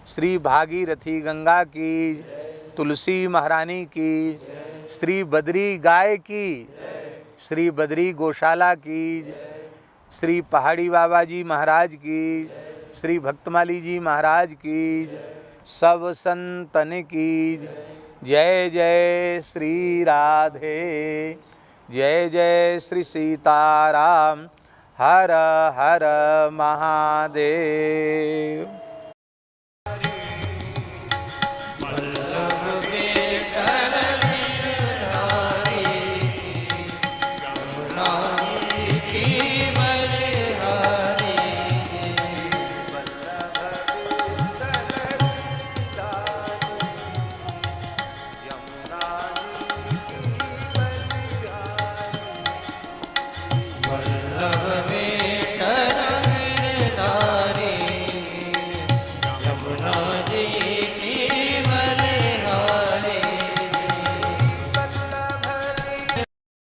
श्री भागीरथी गंगा की, तुलसी महारानी की, श्री बद्री गाय की, श्री बद्री गौशाला की, श्री पहाड़ी बाबा जी महाराज की, श्री भक्तमाली जी महाराज की, सब संतन की। जय जय श्री राधे, जय जय श्री सीताराम, हर हर महादेव।